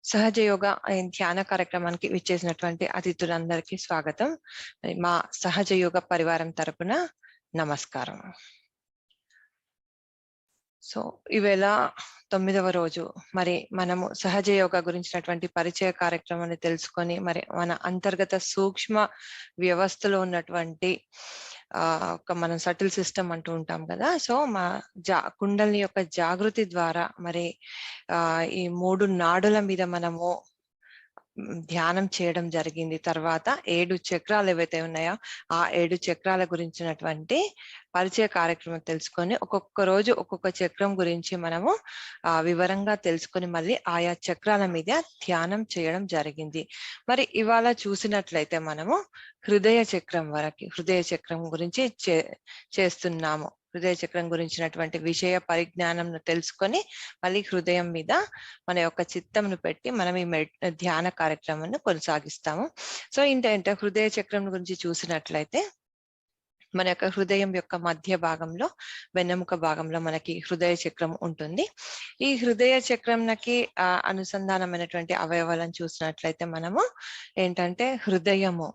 సహజ యోగ ధ్యాన కార్యక్రమానికి విచ్చేసినటువంటి అతిథులందరికీ స్వాగతం. మా సహజ యోగ పరివారం తరపున నమస్కారం. సో ఈవేళ 9వ రోజు మరి మనము సహజ యోగ గురించినటువంటి పరిచయ కార్యక్రమాన్ని తెలుసుకొని మరి మన అంతర్గత సూక్ష్మ వ్యవస్థలో ఉన్నటువంటి ఒక మనం సటిల్ సిస్టమ్ అంటూ ఉంటాం కదా. సో మా కుండలిని యొక్క జాగృతి ద్వారా మరి ఈ 3 నాడుల మీద మనము ధ్యానం చేయడం జరిగింది. తర్వాత 7 చక్రాలు ఏవైతే ఉన్నాయో ఆ 7 చక్రాల గురించినటువంటి పరిచయ కార్యక్రమం తెలుసుకొని ఒక్కొక్క రోజు ఒక్కొక్క చక్రం గురించి మనము వివరంగా తెలుసుకొని మళ్ళీ ఆయా చక్రాల మీద ధ్యానం చేయడం జరిగింది. మరి ఇవాళ చూసినట్లయితే మనము హృదయ చక్రం గురించి చేస్తున్నాము. హృదయ చక్రం గురించినటువంటి విషయ పరిజ్ఞానం తెలుసుకొని మళ్ళీ హృదయం మీద మన యొక్క చిత్తంను పెట్టి మనం ఈ ధ్యాన కార్యక్రమాన్ని కొనసాగిస్తాము. సో ఏంటంటే హృదయ చక్రం గురించి చూసినట్లయితే మన యొక్క హృదయం యొక్క మధ్య భాగంలో వెన్నెముక భాగంలో మనకి హృదయ చక్రం ఉంటుంది. ఈ హృదయ చక్రంకి అనుసంధానమైనటువంటి అవయవాలను చూసినట్లయితే మనము ఏంటంటే హృదయము,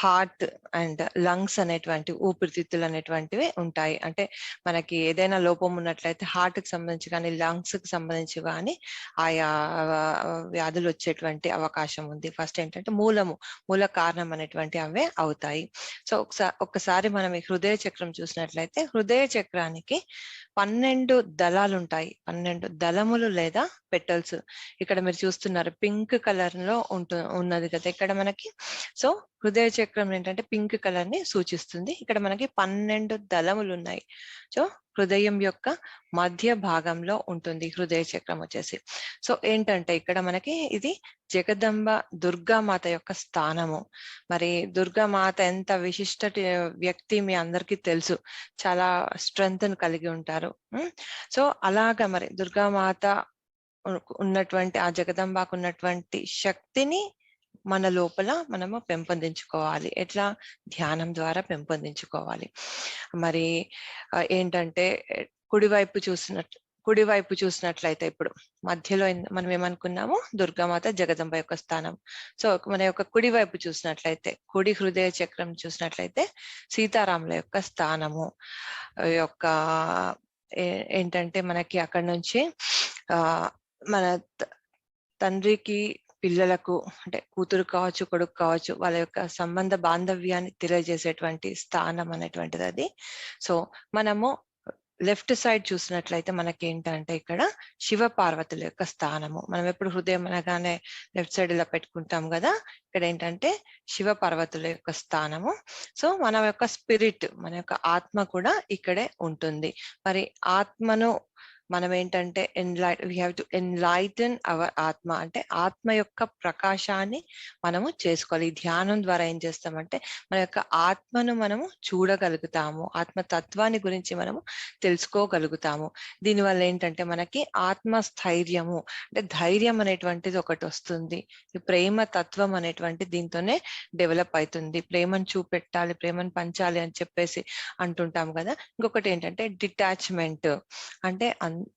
హార్ట్ అండ్ లంగ్స్ అనేటువంటి ఊపిరితిత్తులు అనేటువంటివి ఉంటాయి. అంటే మనకి ఏదైనా లోపం ఉన్నట్లయితే హార్ట్ కి సంబంధించి కానీ లంగ్స్ కి సంబంధించి కానీ ఆయా వ్యాధులు వచ్చేటువంటి అవకాశం ఉంది. ఫస్ట్ ఏంటంటే మూల కారణం అనేటువంటి అవే అవుతాయి. సో ఒక్కసారి మనం ఈ హృదయ చక్రం చూసినట్లయితే హృదయ చక్రానికి 12 దళాలు ఉంటాయి. 12 దళములు లేదా పెటల్స్. ఇక్కడ మీరు చూస్తున్నారు పింక్ కలర్ లో ఉన్నది కదా ఇక్కడ మనకి. సో హృదయ చక్రం ఏంటంటే పింక్ కలర్ ని సూచిస్తుంది. ఇక్కడ మనకి 12 దళములు ఉన్నాయి. సో హృదయం యొక్క మధ్య భాగంలో ఉంటుంది హృదయ చక్రం వచ్చేసి. సో ఏంటంటే ఇక్కడ మనకి ఇది జగదంబ దుర్గామాత యొక్క స్థానము. మరి దుర్గామాత ఎంత విశిష్ట వ్యక్తి మీ అందరికీ తెలుసు. చాలా స్ట్రెంగ్త్ కలిగి ఉంటారు. సో అలాగా మరి దుర్గామాత ఉన్నటువంటి ఆ జగదంబాకు ఉన్నటువంటి శక్తిని మన లోపల మనము పెంపొందించుకోవాలి. ఎట్లా? ధ్యానం ద్వారా పెంపొందించుకోవాలి. మరి ఏంటంటే కుడివైపు చూసినట్లయితే ఇప్పుడు మధ్యలో మనం ఏమనుకున్నాము? దుర్గామాత జగదంబ యొక్క స్థానం. సో మన యొక్క కుడివైపు చూసినట్లయితే కుడి హృదయ చక్రం చూసినట్లయితే సీతారాముల యొక్క స్థానము యొక్క ఏంటంటే మనకి అక్కడ నుంచి మన తండ్రికి పిల్లలకు అంటే కూతురు కావచ్చు, కొడుకు కావచ్చు, వాళ్ళ యొక్క సంబంధ బాంధవ్యాన్ని తెలియజేసేటువంటి స్థానం అనేటువంటిది అది. సో మనము లెఫ్ట్ సైడ్ చూసినట్లయితే మనకి ఏంటంటే ఇక్కడ శివ పార్వతుల యొక్క స్థానము. మనం ఎప్పుడు హృదయం అనగానే లెఫ్ట్ సైడ్ ఇలా పెట్టుకుంటాం కదా. ఇక్కడ ఏంటంటే శివ పార్వతుల యొక్క స్థానము. సో మన యొక్క స్పిరిట్, మన యొక్క ఆత్మ కూడా ఇక్కడే ఉంటుంది. మరి ఆత్మను మనం ఏంటంటే we have to enlighten our ఆత్మ. అంటే ఆత్మ యొక్క ప్రకాశాన్ని మనము చేసుకోవాలి. ఈ ధ్యానం ద్వారా ఏం చేస్తామంటే మన యొక్క ఆత్మను మనము చూడగలుగుతాము, ఆత్మతత్వాన్ని గురించి మనము తెలుసుకోగలుగుతాము. దీనివల్ల ఏంటంటే మనకి ఆత్మస్థైర్యము అంటే ధైర్యం అనేటువంటిది ఒకటి వస్తుంది. ఈ ప్రేమ తత్వం అనేటువంటి దీంతోనే డెవలప్ అవుతుంది. ప్రేమను చూపెట్టాలి, ప్రేమను పంచాలి అని చెప్పేసి అంటుంటాం కదా. ఇంకొకటి ఏంటంటే డిటాచ్మెంట్. అంటే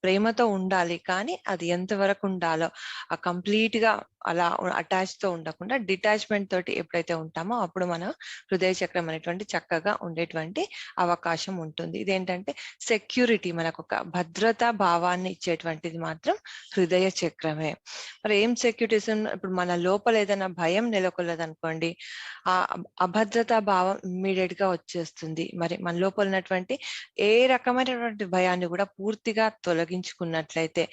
ప్రేమతో ఉండాలి, కానీ అది ఎంతవరకు ఉండాలో ఆ కంప్లీట్ గా అలా అటాచ్ తో ఉండకుండా డిటాచ్మెంట్ తోటి ఎప్పుడైతే ఉంటామో అప్పుడు మన హృదయ చక్రం అనేటువంటి చక్కగా ఉండేటువంటి అవకాశం ఉంటుంది. ఇదేంటంటే సెక్యూరిటీ, మనకు ఒక భద్రతా భావాన్ని ఇచ్చేటువంటిది మాత్రం హృదయ చక్రమే. మరి ఏం సెక్యూరిటీస్? ఇప్పుడు మన లోపల ఏదైనా భయం నెలకొల్లదనుకోండి, ఆ అభద్రతా భావం ఇమ్మీడియట్ గా వచ్చేస్తుంది. మరి మన లోపల ఉన్నటువంటి ఏ రకమైనటువంటి భయాన్ని కూడా పూర్తిగా తొలగించుకున్నట్లయితే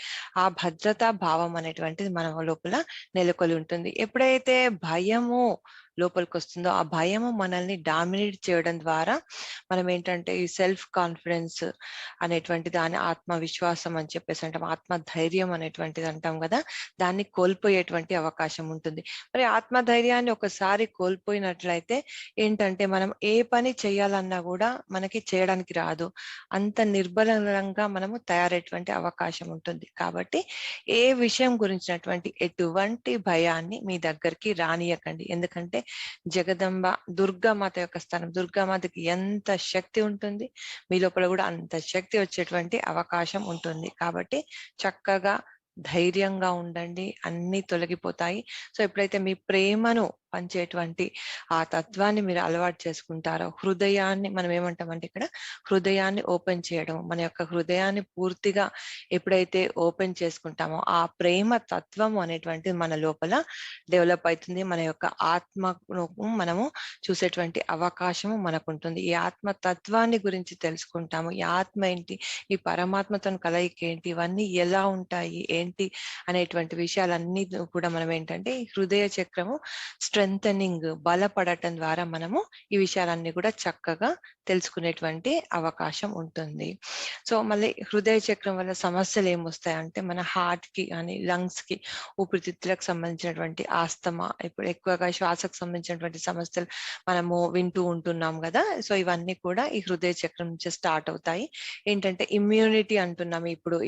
ఆ భద్రతా భావం అనేటువంటిది మన లోపల నెలకొని ఉంటుంది. ఎప్పుడైతే భయము లోపలికి వస్తుందో ఆ భయము మనల్ని డామినేట్ చేయడం ద్వారా మనం ఏంటంటే ఈ సెల్ఫ్ కాన్ఫిడెన్స్ అనేటువంటి దాని ఆత్మవిశ్వాసం అని చెప్పేసి అంటాం, ఆత్మధైర్యం అనేటువంటిది అంటాం కదా, దాన్ని కోల్పోయేటువంటి అవకాశం ఉంటుంది. మరి ఆత్మధైర్యాన్ని ఒకసారి కోల్పోయినట్లయితే ఏంటంటే మనం ఏ పని చేయాలన్నా కూడా మనకి చేయడానికి రాదు. అంత నిర్బలంగా మనము తయారయ్యేటువంటి అవకాశం ఉంటుంది. కాబట్టి ఏ విషయం గురించినటువంటి ఎటువంటి భయాన్ని మీ దగ్గరికి రానియకండి. ఎందుకంటే జగదంబ దుర్గామాత యొక్క స్థానం, దుర్గామాతకి ఎంత శక్తి ఉంటుంది మీ లోపల కూడా అంత శక్తి వచ్చేటువంటి అవకాశం ఉంటుంది. కాబట్టి చక్కగా ధైర్యంగా ఉండండి, అన్ని తొలగిపోతాయి. సో ఎప్పుడైతే మీ ప్రేమను పంచేటువంటి ఆ తత్వాన్ని మీరు అలవాటు చేసుకుంటారో, హృదయాన్ని మనం ఏమంటామంటే ఇక్కడ హృదయాన్ని ఓపెన్ చేయడం, మన యొక్క హృదయాన్ని పూర్తిగా ఎప్పుడైతే ఓపెన్ చేసుకుంటామో ఆ ప్రేమ తత్వం అనేటువంటిది మన లోపల డెవలప్ అవుతుంది. మన యొక్క ఆత్మను మనము చూసేటువంటి అవకాశము మనకు ఉంటుంది. ఈ ఆత్మ తత్వాన్ని గురించి తెలుసుకుంటాము. ఈ ఆత్మ ఏంటి, ఈ పరమాత్మతో కలయిక ఏంటి, ఇవన్నీ ఎలా ఉంటాయి ఏంటి అనేటువంటి విషయాలన్నీ కూడా మనం ఏంటంటే ఈ హృదయ చక్రము స్ట్రెంథనింగ్, బలపడటం ద్వారా మనము ఈ విషయాలన్నీ కూడా చక్కగా తెలుసుకునేటువంటి అవకాశం ఉంటుంది. సో మళ్ళీ హృదయ చక్రం వల్ల సమస్యలు ఏమొస్తాయంటే మన హార్ట్ కి కానీ లంగ్స్ కి, ఊపిరితిత్తులకు సంబంధించినటువంటి ఆస్తమా, ఇప్పుడు ఎక్కువగా శ్వాసకు సంబంధించినటువంటి సమస్యలు మనము వింటూ ఉంటున్నాం కదా. సో ఇవన్నీ కూడా ఈ హృదయ చక్రం నుంచి స్టార్ట్ అవుతాయి. ఏంటంటే ఇమ్యూనిటీ అంటున్నాము. ఇప్పుడు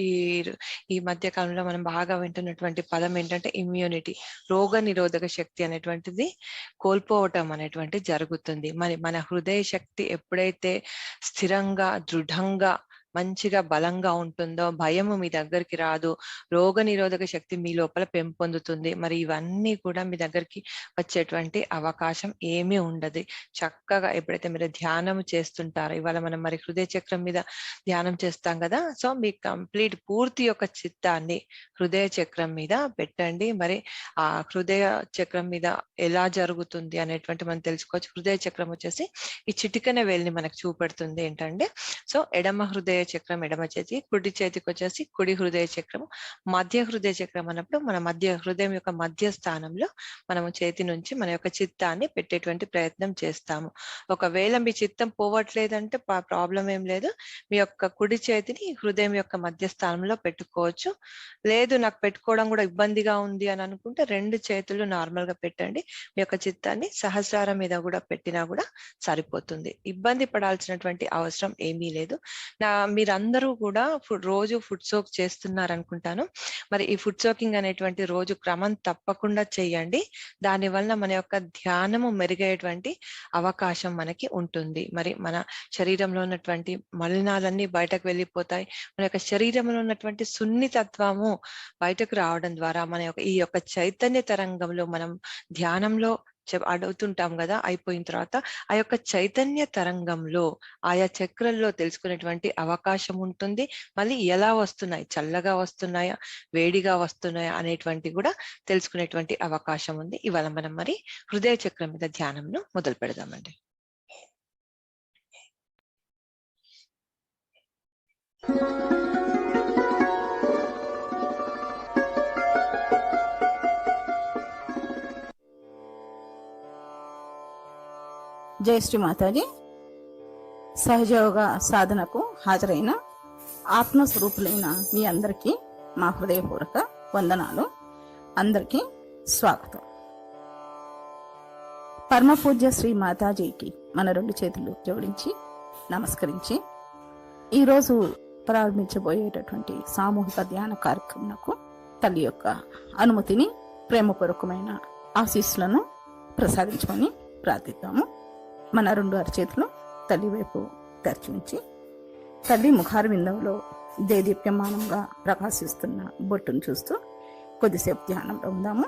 ఈ మధ్య కాలంలో మనం బాగా వింటున్నటువంటి పదం ఏంటంటే ఇమ్యూనిటీ, రోగ నిరోధక శక్తి అనేటువంటిది కోల్పోవటం అనేటువంటి జరుగుతుంది. మరి మన హృదయ శక్తి ఎప్పుడైతే స్థిరంగా, దృఢంగా, మంచిగా బలంగా ఉంటుందో భయము మీ దగ్గరికి రాదు, రోగ నిరోధక శక్తి మీ లోపల పెంపొందుతుంది. మరి ఇవన్నీ కూడా మీ దగ్గరికి వచ్చేటువంటి అవకాశం ఏమీ ఉండదు. చక్కగా ఎప్పుడైతే మీరు ధ్యానం చేస్తుంటారో, ఇవాళ మనం మరి హృదయ చక్రం మీద ధ్యానం చేస్తాం కదా. సో మీ కంప్లీట్ పూర్తి యొక్క చిత్తాన్ని హృదయ చక్రం మీద పెట్టండి. మరి ఆ హృదయ చక్రం మీద ఎలా జరుగుతుంది అనేటువంటి మనం తెలుసుకోవచ్చు. హృదయ చక్రం వచ్చేసి ఈ చిటికన వేలిని మనకు చూపెడుతుంది ఏంటంటే, సో ఎడమ హృదయ చక్రం ఎడమ చేతి, కుడి చేతికి వచ్చేసి కుడి హృదయ చక్రము, మధ్య హృదయ చక్రం అన్నప్పుడు మన హృదయం యొక్క మధ్య స్థానంలో మనము చేతి నుంచి మన యొక్క చిత్తాన్ని పెట్టేటువంటి ప్రయత్నం చేస్తాము. ఒకవేళ మీ చిత్తం పోవట్లేదంటే ప్రాబ్లం ఏం లేదు, మీ యొక్క కుడి చేతిని హృదయం యొక్క మధ్య స్థానంలో పెట్టుకోవచ్చు. లేదు నాకు పెట్టుకోవడం కూడా ఇబ్బందిగా ఉంది అని అనుకుంటే రెండు చేతులు నార్మల్ గా పెట్టండి. మీ యొక్క చిత్తాన్ని సహస్రారం మీద కూడా పెట్టినా కూడా సరిపోతుంది. ఇబ్బంది పడాల్సినటువంటి అవసరం ఏమీ లేదు. మీరందరూ కూడా రోజు ఫుడ్ సోక్ చేస్తున్నారు అనుకుంటాను. మరి ఈ ఫుడ్ సోకింగ్ అనేటువంటి రోజు క్రమం తప్పకుండా చేయండి. దానివల్ల మన యొక్క ధ్యానము మెరుగయ్యేటువంటి అవకాశం మనకి ఉంటుంది. మరి మన శరీరంలో ఉన్నటువంటి మలినాలన్నీ బయటకు వెళ్ళిపోతాయి. మన యొక్క శరీరంలో ఉన్నటువంటి సున్నితత్వము బయటకు రావడం ద్వారా మన యొక్క ఈ యొక్క చైతన్య తరంగంలో మనం ధ్యానంలో అడుగుతుంటాం కదా, అయిపోయిన తర్వాత ఆ యొక్క చైతన్య తరంగంలో ఆయా చక్రాల్లో తెలుసుకునేటువంటి అవకాశం ఉంటుంది. మళ్ళీ ఎలా వస్తున్నాయి, చల్లగా వస్తున్నాయా, వేడిగా వస్తున్నాయా అనేటువంటి కూడా తెలుసుకునేటువంటి అవకాశం ఉంది. ఇవాళ మనం మరి హృదయ చక్రం మీద ధ్యానంను మొదలు పెడదామండి. జై శ్రీ మాతాజీ. సహజయోగ సాధనకు హాజరైన ఆత్మస్వరూపులైన మీ అందరికీ మా హృదయపూర్వక వందనాలు. అందరికీ స్వాగతం. పరమ పూజ్య శ్రీ మాతాజీకి మన రెండు చేతులు జోడించి నమస్కరించి ఈరోజు ప్రారంభించబోయేటటువంటి సామూహిక ధ్యాన కార్యక్రమంకు తల్లి యొక్క అనుమతిని, ప్రేమపూర్వకమైన ఆశీస్సులను ప్రసాదించమని ప్రార్థిద్దాము. మన రెండు అరచేతులు తల్లి వైపు తెరిచి ఉంచి తల్లి ముఖార విందంలో దేదీప్యమానంగా ప్రకాశిస్తున్న బొట్టును చూస్తూ కొద్దిసేపు ధ్యానంలో ఉందాము.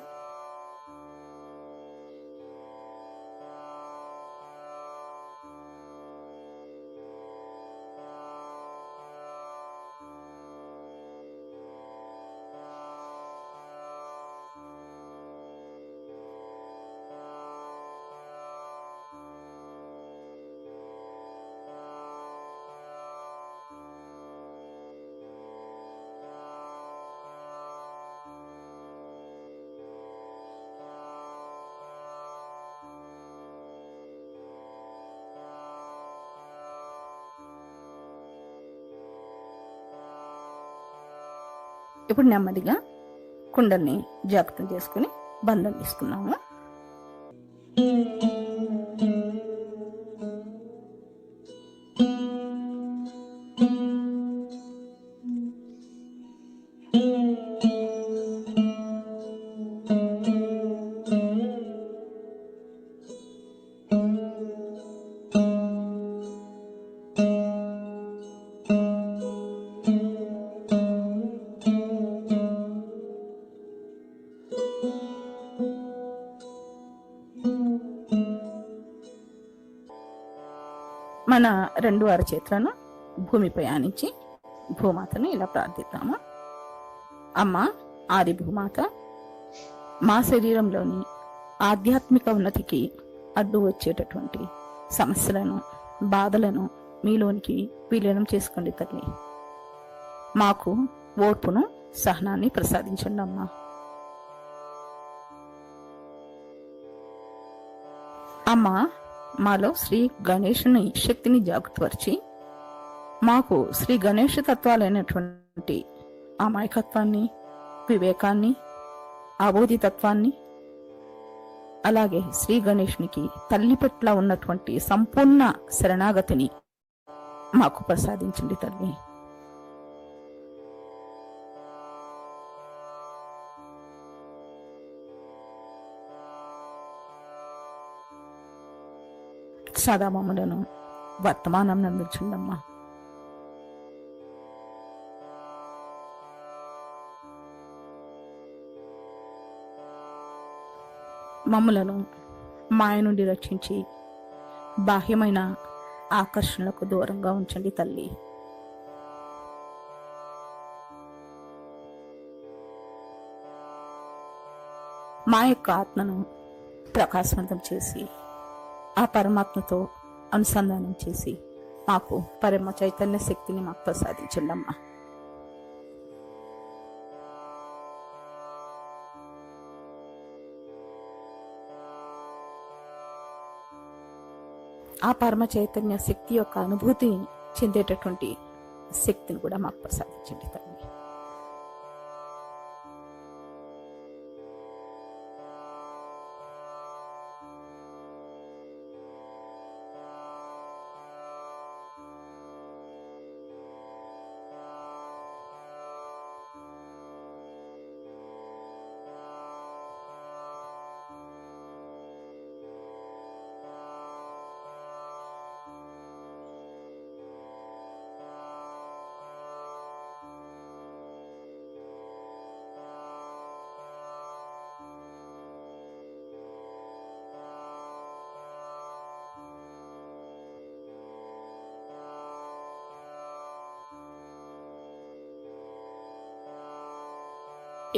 ఇప్పుడు నెమ్మదిగా కుండల్ని జాగ్రత్త చేసుకుని బంధం తీసుకున్నాము. మన రెండు అరచేతులను భూమిపై ఆనించి భూమాతను ఇలా ప్రార్థిద్దాము. అమ్మ ఆది భూమాత, మా శరీరంలోని ఆధ్యాత్మిక ఉన్నతికి అడ్డు వచ్చేటటువంటి సమస్యలను, బాధలను మీలోనికి విలీనం చేసుకోండి తల్లి. మాకు ఓర్పును, సహనాన్ని ప్రసాదించండి అమ్మా. అమ్మ మాలో శ్రీ గణేశుని శక్తిని జాగృతపరిచి మాకు శ్రీ గణేష్ తత్వాలైనటువంటి అమాయకత్వాన్ని, వివేకాన్ని, అబోధితత్వాన్ని, అలాగే శ్రీ గణేశునికి తల్లి పట్ల ఉన్నటువంటి సంపూర్ణ శరణాగతిని మాకు ప్రసాదించండి తల్లి. సదా మమ్మలను వర్తమానం అందించండమ్మా. మమ్మలను మాయ నుండి రక్షించి బాహ్యమైన ఆకర్షణలకు దూరంగా ఉంచండి తల్లి. మా యొక్క ఆత్మను ప్రకాశవంతం చేసి ఆ పరమాత్మతో అనుసంధానం చేసి మాకు పరమ చైతన్య శక్తిని మాకు ప్రసాదించండి అమ్మా. ఆ పరమ చైతన్య శక్తి యొక్క అనుభూతిని చెందేటటువంటి శక్తిని కూడా మాకు ప్రసాదించండి తల్లి.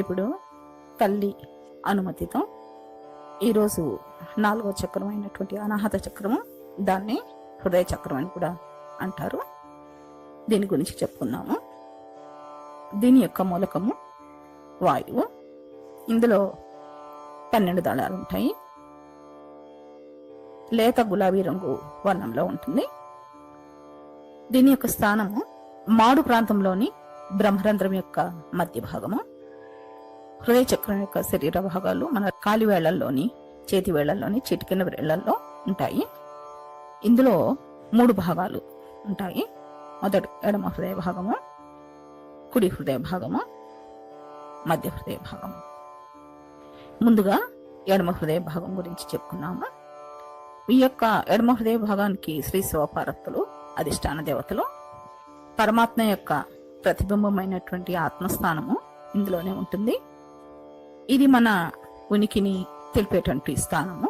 ఇప్పుడు తల్లి అనుమతితో ఈరోజు 4వ చక్రం అయినటువంటి అనాహత చక్రము, దాన్ని హృదయ చక్రం అని కూడా అంటారు. దీని గురించి చెప్పుకుందాము. దీని యొక్క మూలకము వాయువు. ఇందులో 12 దళాలు ఉంటాయి. లేత గులాబీ రంగు వర్ణంలో ఉంటుంది. దీని యొక్క స్థానము మాడు ప్రాంతంలోని బ్రహ్మరంధ్రం యొక్క మధ్య భాగము. హృదయ చక్రం యొక్క శరీర భాగాలు మన కాలి వేళ్లలోని, చేతి వేళ్లలోని, చిటికెన వేళ్లలో ఉంటాయి. ఇందులో 3 భాగాలు ఉంటాయి. మొదటి ఎడమ హృదయ భాగము, కుడి హృదయ భాగము, మధ్య హృదయ భాగము. ముందుగా ఎడమ హృదయ భాగం గురించి చెప్పుకున్నాము. ఈ యొక్క ఎడమ హృదయ భాగానికి శ్రీ శివపార్వతులు అధిష్టాన దేవతలు, పరమాత్మ యొక్క ప్రతిబింబమైనటువంటి ఆత్మస్థానము ఇందులోనే ఉంటుంది. ఇది మన ఉనికిని తెలిపేటువంటి స్థానము.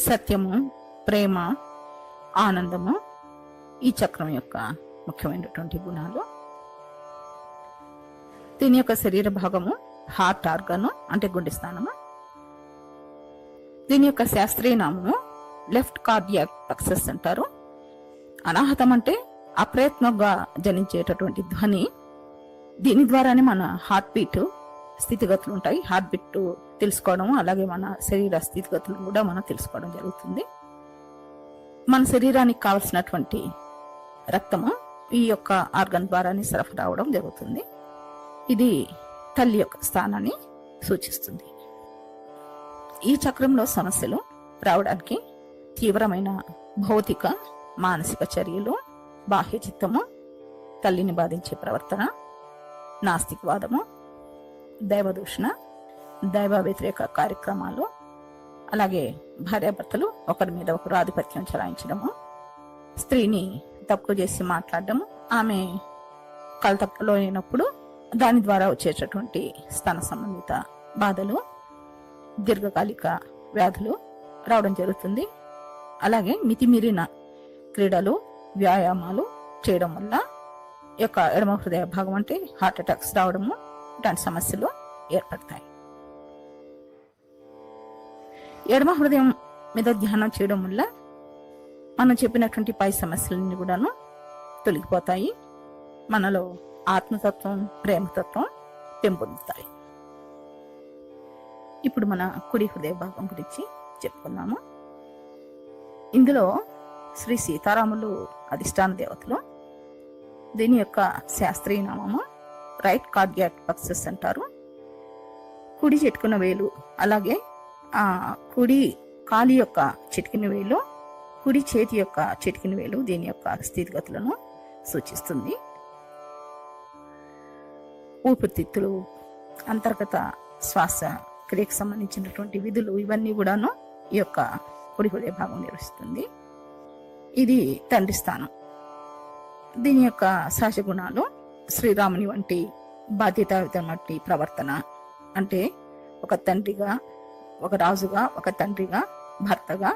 సత్యము, ప్రేమ, ఆనందము ఈ చక్రం యొక్క ముఖ్యమైనటువంటి గుణాలు. దీని యొక్క శరీర భాగము హార్ట్ ఆర్గన్ అంటే గుండె స్థానము. దీని యొక్క శాస్త్రీయ నామము లెఫ్ట్ కార్డియాక్ ప్లెక్సస్ అంటారు. అనాహతం అంటే అప్రయత్నంగా జనించేటటువంటి ధ్వని. దీని ద్వారానే మన హార్ట్ బీట్ స్థితిగతులు ఉంటాయి. హార్ట్ బీట్ తెలుసుకోవడం, అలాగే మన శరీర స్థితిగతులు కూడా మనం తెలుసుకోవడం జరుగుతుంది. మన శరీరానికి కావలసినటువంటి రక్తము ఈ యొక్క ఆర్గన్ ద్వారానే సరఫరా అవడం జరుగుతుంది. ఇది తల్లి యొక్క స్థానాన్ని సూచిస్తుంది. ఈ చక్రంలో సమస్యలు రావడానికి తీవ్రమైన భౌతిక, మానసిక చర్యలు, బాహ్య చిత్తము, తల్లిని బాధించే ప్రవర్తన, నాస్తికవాదము, దైవదూషణ, దైవ వ్యతిరేక కార్యక్రమాలు, అలాగే భార్యాభర్తలు ఒకరి మీద ఒకరు ఆధిపత్యం చెలాయించడము, స్త్రీని తక్కువ చేసి మాట్లాడడము, ఆమె కలతప్పులో అయినప్పుడు దాని ద్వారా వచ్చేటటువంటి స్తన సంబంధిత బాధలు, దీర్ఘకాలిక వ్యాధులు రావడం జరుగుతుంది. అలాగే మితిమీరిన క్రీడలు, వ్యాయామాలు చేయడం వల్ల ఈ యొక్క ఎడమ హృదయ భాగం అంటే హార్ట్ అటాక్స్ రావడము ఇలాంటి సమస్యలు ఏర్పడతాయి. ఎడమ హృదయం మీద ధ్యానం చేయడం వల్ల మనం చెప్పినటువంటి పై సమస్యలన్నీ కూడాను తొలగిపోతాయి. మనలో ఆత్మతత్వం, ప్రేమతత్వం పెంపొందుతాయి. ఇప్పుడు మన కుడి హృదయ భాగం గురించి చెప్పుకున్నాము. ఇందులో శ్రీ సీతారాములు అధిష్టాన దేవతలు. దీని యొక్క శాస్త్రీయ నామము రైట్ కార్డియాక్ ప్లెక్సస్ అంటారు. కుడి చిటికిన వేలు, అలాగే కుడి కాలి యొక్క చిటికిన వేలు, కుడి చేతి యొక్క చిటికిన వేలు దీని యొక్క స్థితిగతులను సూచిస్తుంది. ఊపిరితిత్తులు, అంతర్గత శ్వాస క్రియకు సంబంధించినటువంటి విధులు ఇవన్నీ కూడాను ఈ యొక్క కుడి హృదయ భాగం నిర్వహిస్తుంది. ఇది తండ్రి స్థానం. దీని యొక్క సహజ గుణాలు శ్రీరాముని వంటి బాధ్యతాయుతమైనటువంటి ప్రవర్తన, అంటే ఒక తండ్రిగా, ఒక రాజుగా, ఒక తండ్రిగా, భర్తగా,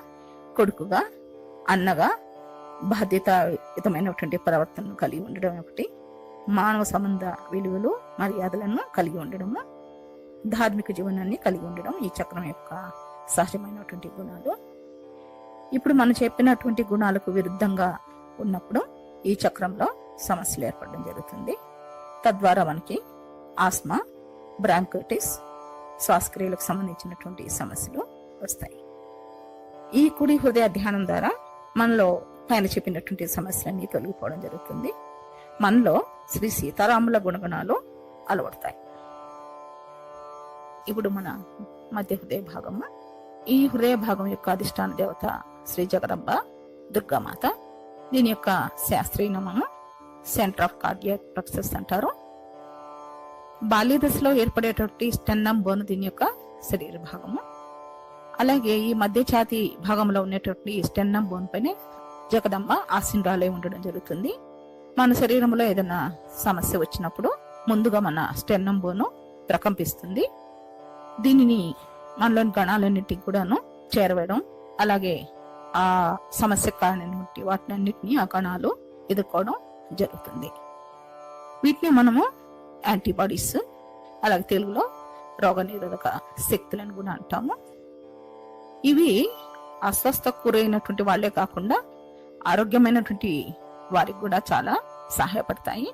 కొడుకుగా, అన్నగా బాధ్యతాయుతమైనటువంటి ప్రవర్తనను కలిగి ఉండడం ఒకటి, మానవ సంబంధ విలువలు మర్యాదలను కలిగి ఉండడము, ధార్మిక జీవనాన్ని కలిగి ఉండడం ఈ చక్రం యొక్క సహజమైనటువంటి గుణాలు. ఇప్పుడు మనం చెప్పినటువంటి గుణాలకు విరుద్ధంగా ఉన్నప్పుడు ఈ చక్రంలో సమస్యలు ఏర్పడడం జరుగుతుంది. తద్వారా మనకి ఆస్మా, బ్రాంకైటిస్, శ్వాసక్రియలకు సంబంధించినటువంటి సమస్యలు వస్తాయి. ఈ కుడి హృదయ ధ్యానం ద్వారా మనలో పైన చెప్పినటువంటి సమస్యలన్నీ తొలగిపోవడం జరుగుతుంది. మనలో శ్రీ సీతారాముల గుణగణాలు అలవడతాయి. ఇప్పుడు మన మధ్య హృదయ భాగము. ఈ హృదయ భాగం యొక్క అధిష్టాన దేవత శ్రీ జగదంబ దుర్గామాత. దీని యొక్క శాస్త్రీయ నామము సెంటర్ ఆఫ్ కార్డియాక్ ప్లెక్సస్ అంటారు. బాల్య దశలో ఏర్పడేటువంటి స్టెన్నమ్ బోన్ దీని యొక్క శరీర భాగము. అలాగే ఈ మధ్య ఛాతీ భాగంలో ఉన్నటువంటి స్టెన్నమ్ బోన్ పైన జగదంబ ఆసీనురాలై ఉండడం జరుగుతుంది. మన శరీరంలో ఏదైనా సమస్య వచ్చినప్పుడు ముందుగా మన స్టెన్నమ్ బోను ప్రకంపిస్తుంది. దీనిని మనలోని గణాలన్నింటికి కూడాను చేరవేయడం, అలాగే ఆ సమస్య కారణమైనటువంటి వాటినన్నిటిని ఆ కణాలు ఎదుర్కోవడం జరుగుతుంది. వీటిని మనము యాంటీబాడీస్, అలాగే తెలుగులో రోగనిరోధక శక్తులను కూడా అంటాము. ఇవి అస్వస్థకు గురైనటువంటి వాళ్లే కాకుండా ఆరోగ్యమైనటువంటి వారికి కూడా చాలా సహాయపడతాయి.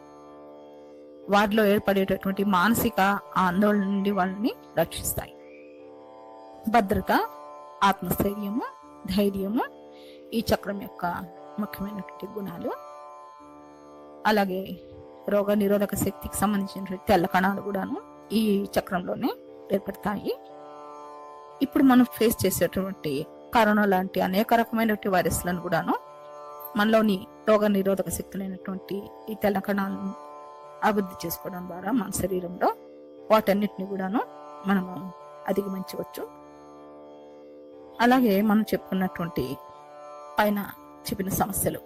వారిలో ఏర్పడేటటువంటి మానసిక ఆందోళన నుండి వాళ్ళని రక్షిస్తాయి. భద్రత, ఆత్మస్థైర్యము, ధైర్యము ఈ చక్రం యొక్క ముఖ్యమైనటువంటి గుణాలు. అలాగే రోగ నిరోధక శక్తికి సంబంధించిన తెల్ల కణాలు కూడాను ఈ చక్రంలోనే ఏర్పడతాయి. ఇప్పుడు మనం ఫేస్ చేసేటువంటి కరోనా లాంటి అనేక రకమైనటువంటి వైరస్లను కూడాను మనలోని రోగ నిరోధక శక్తులైనటువంటి ఈ తెల్ల కణాలను అభివృద్ధి చేసుకోవడం ద్వారా మన శరీరంలో వాటన్నిటిని కూడాను మనము అధిగమించవచ్చు. అలాగే మనం చెప్పుకున్నటువంటి పైన చెప్పిన సమస్యలు,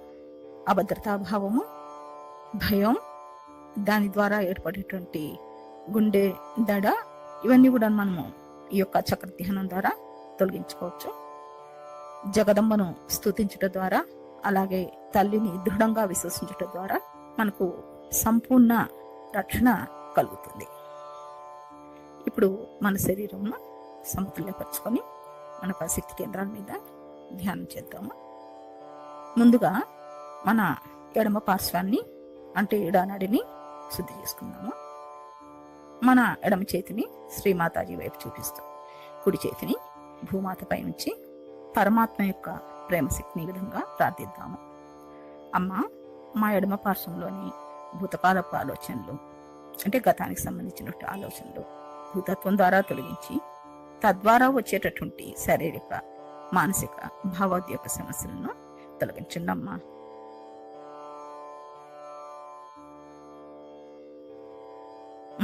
అభద్రతాభావము, భయం, దాని ద్వారా ఏర్పడేటువంటి గుండె దడ, ఇవన్నీ కూడా మనము ఈ యొక్క చక్ర ధ్యానం ద్వారా తొలగించుకోవచ్చు. జగదంబను స్తుతించడం ద్వారా, అలాగే తల్లిని దృఢంగా విశ్వసించడం ద్వారా మనకు సంపూర్ణ రక్షణ కలుగుతుంది. ఇప్పుడు మన శరీరంను సమతుల్యపరచుకొని మన శక్తి కేంద్రాల మీద ధ్యానం చేద్దాము. ముందుగా మన ఎడమ పార్శ్వాన్ని అంటే ఎడానాడిని శుద్ధి చేసుకుందాము. మన ఎడమ చేతిని శ్రీమాతాజీ వైపు చూపిస్తూ కుడి చేతిని భూమాతపై ఉంచి పరమాత్మ యొక్క ప్రేమ శక్తిని విధంగా ప్రార్థిద్దాము. అమ్మ, మా ఎడమ పార్శ్వంలోని భూతకాలపు ఆలోచనలు, అంటే గతానికి సంబంధించినటువంటి ఆలోచనలు భూతత్వం ద్వారా తొలగించి తద్వారా వచ్చేటటువంటి శారీరక, మానసిక, భావోద్వేగ సమస్యలను తొలగించండి అమ్మా.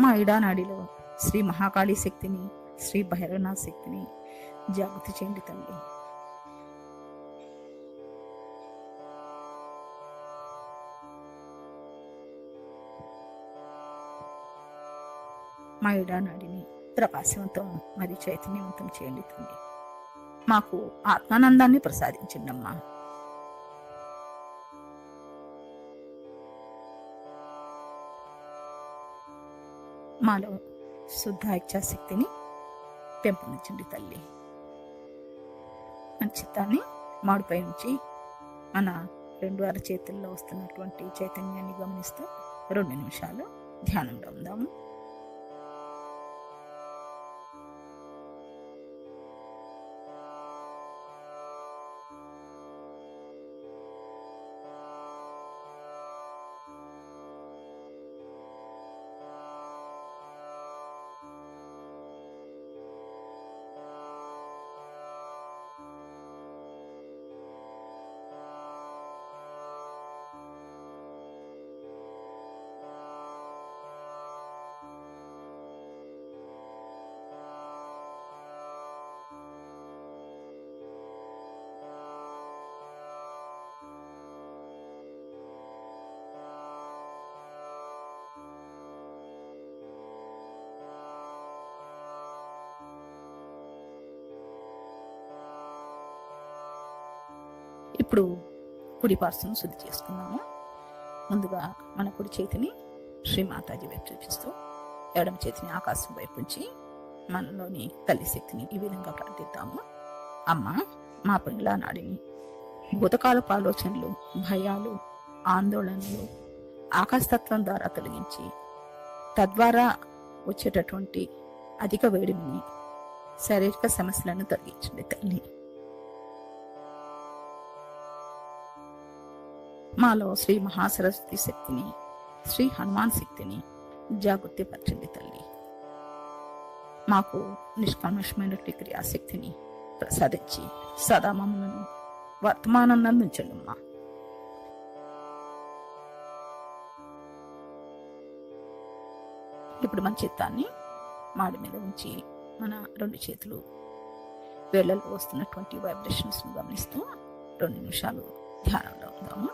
మా ఇడానాడిలో శ్రీ మహాకాళి శక్తిని, శ్రీ భైరవనాథ శక్తిని జాగృతి చేయండి తల్లి. మా ఇడానాడిని ప్రకాశవంతం మరియు చైతన్యవంతం చేయండి తండ్రి. మాకు ఆత్మానందాన్ని ప్రసాదించండి అమ్మా. మాలో శుద్ధ ఇచ్ఛాశక్తిని పెంపొందించండి తల్లి. మన చిత్తాన్ని మాడిపై నుంచి మన 2 అరచేతుల్లో వస్తున్నటువంటి చైతన్యాన్ని గమనిస్తూ 2 నిమిషాలు ధ్యానంలో ఉందాము. ఇప్పుడు కుడి పార్శ్వం శుద్ధి చేసుకుందాము. ముందుగా మన కుడి చేతిని శ్రీమాతాజీ వైపు చూపిస్తూ ఎడమ చేతిని ఆకాశం వైపు ఉంచి మనలోని తల్లి శక్తిని ఈ విధంగా ప్రార్థిద్దాము. అమ్మ, మా పిల్ల నాడిని భూతకాలపు ఆలోచనలు, భయాలు, ఆందోళనలు ఆకాశతత్వం ద్వారా తొలగించి తద్వారా వచ్చేటటువంటి అధిక వేడిని, శారీరక సమస్యలను తొలగించండి తల్లి. మాలో శ్రీ మహాసరస్వతి శక్తిని, శ్రీ హనుమాన్ శక్తిని జాగృతిపరచండి తల్లి. మాకు నిష్కల్మషమైనటువంటి క్రియాశక్తిని ప్రసాదించి సదా మమ్మలను వర్తమానం నందించండమ్మా. ఇప్పుడు మన చిత్తాన్ని మాడి మీద ఉంచి మన 2 చేతులు వేళ్లలో వస్తున్నటువంటి వైబ్రేషన్స్ ను గమనిస్తూ 2 నిమిషాలు ధ్యానంలో ఉందాము.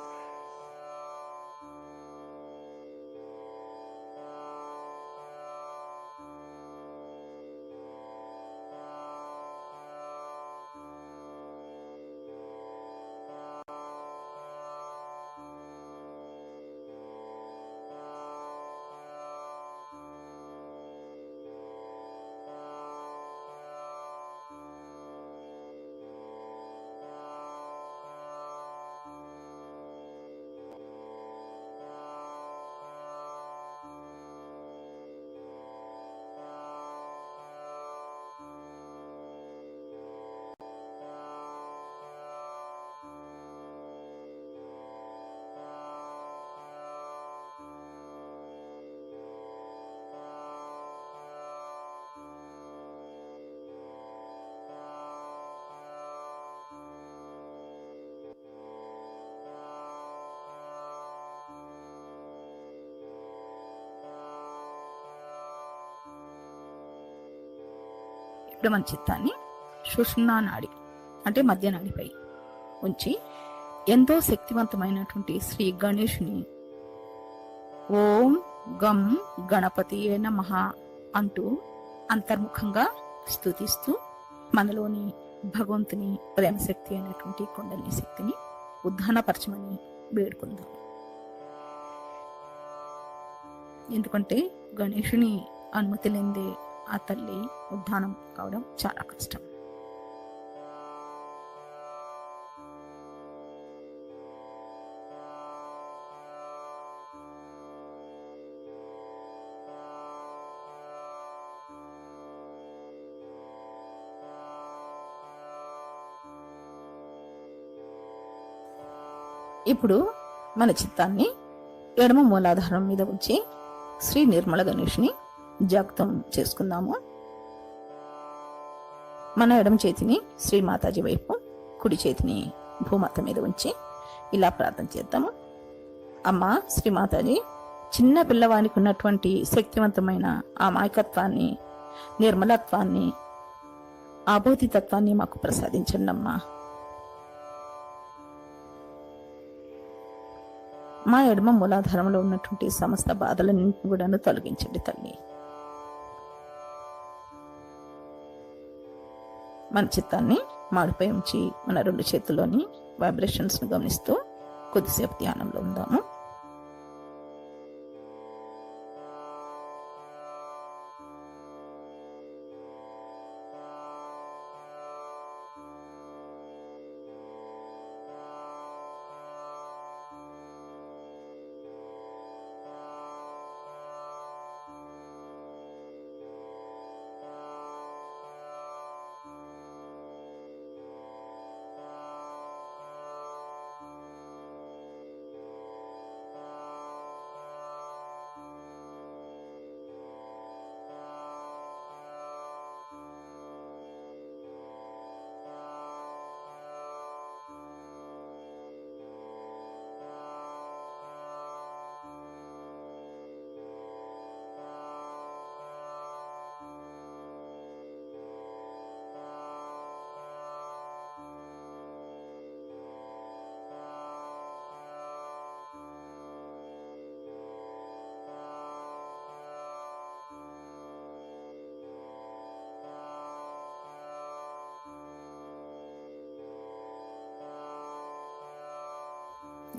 ఇప్పుడు మన చిత్తాన్ని సుషుమ్నా నాడి అంటే మధ్య నాడిపై ఉంచి ఎంతో శక్తివంతమైనటువంటి శ్రీ గణేషుని ఓం గం గణపతియే నమః అంటూ అంతర్ముఖంగా స్తుతిస్తూ మనలోని భగవంతుని ప్రేమశక్తి అయినటువంటి కుండలిని శక్తిని ఉద్ధానపరచమని వేడుకుందాం. ఎందుకంటే గణేషుని అనుమతి లేనిదే ఆ తల్లి ఉద్ధానం కావడం చాలా కష్టం. ఇప్పుడు మన చిత్తాన్ని ఎడమ మూలాధారం మీద ఉంచి శ్రీ నిర్మల గణేష్ని జాగ్రత్తం చేసుకుందాము. మన ఎడమ చేతిని శ్రీ మాతాజీ వైపు, కుడి చేతిని భూమాత మీద ఉంచి ఇలా ప్రార్థన చేద్దాము. అమ్మ శ్రీ మాతాజీ, చిన్న పిల్లవానికి ఉన్నటువంటి శక్తివంతమైన ఆ మాయకత్వాన్ని, నిర్మలత్వాన్ని, ఆబోధితత్వాన్ని మాకు ప్రసాదించండి అమ్మా. మా ఎడమ మూలాధారంలో ఉన్నటువంటి సమస్త బాధలన్నింటినీ కూడా తొలగించండి తల్లి. మన చిత్తాన్ని మాడిపై ఉంచి మన 2 చేతుల్లోని వైబ్రేషన్స్ ను గమనిస్తూ కొద్దిసేపు ధ్యానంలో ఉందాము.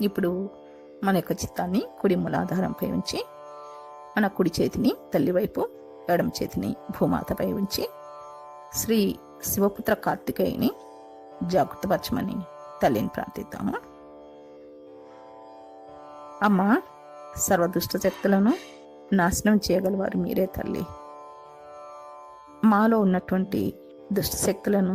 ఇప్పుడు మన యొక్క చిత్తాన్ని కుడి మూలాధారంపై ఉంచి మన కుడి చేతిని తల్లి వైపు, ఎడమ చేతిని భూమాతపై ఉంచి శ్రీ శివపుత్ర కార్తికేయుని జాగృతపరచమని తల్లిని ప్రార్థిద్దాము. అమ్మ, సర్వదుష్ట శక్తులను నాశనం చేయగలవారు మీరే తల్లి. మాలో ఉన్నటువంటి దుష్ట శక్తులను,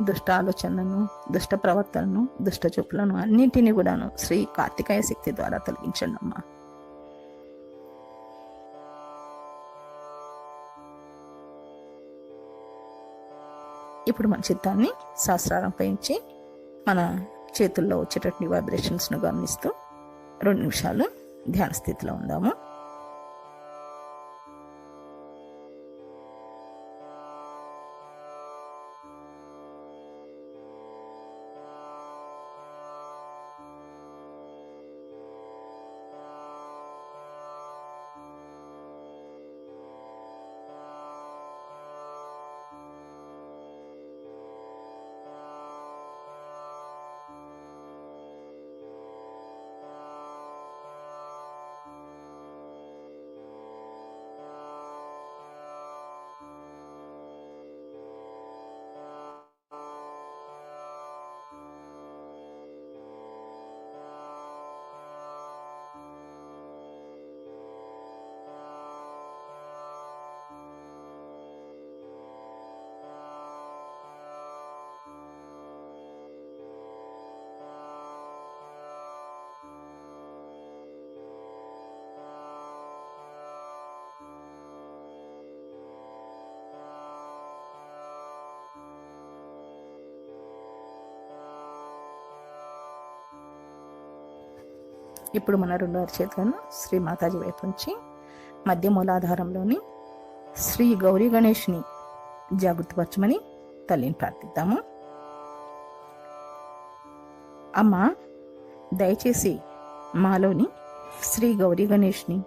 దుష్ట ఆలోచనలను, దుష్ట ప్రవర్తనను, దుష్ట చూపులను అన్నింటినీ కూడాను శ్రీ కార్తికేయ శక్తి ద్వారా తొలగించండి అమ్మా. ఇప్పుడు మన చిత్తాన్ని సహస్రారంపై ఉంచి మన చేతుల్లో వచ్చేటటువంటి వైబ్రేషన్స్ను గమనిస్తూ 2 నిమిషాలు ధ్యాన స్థితిలో ఉందాము. ఇప్పుడు మన 2 అరచేతులను శ్రీ మాతాజీ వైపు ఉంచి మధ్య మూలాధారంలోని శ్రీ గౌరీ గణేష్ని జాగృతపరచమని తల్లిని ప్రార్థిద్దాము. అమ్మ, దయచేసి మాలోని శ్రీ గౌరీ గణేష్ని,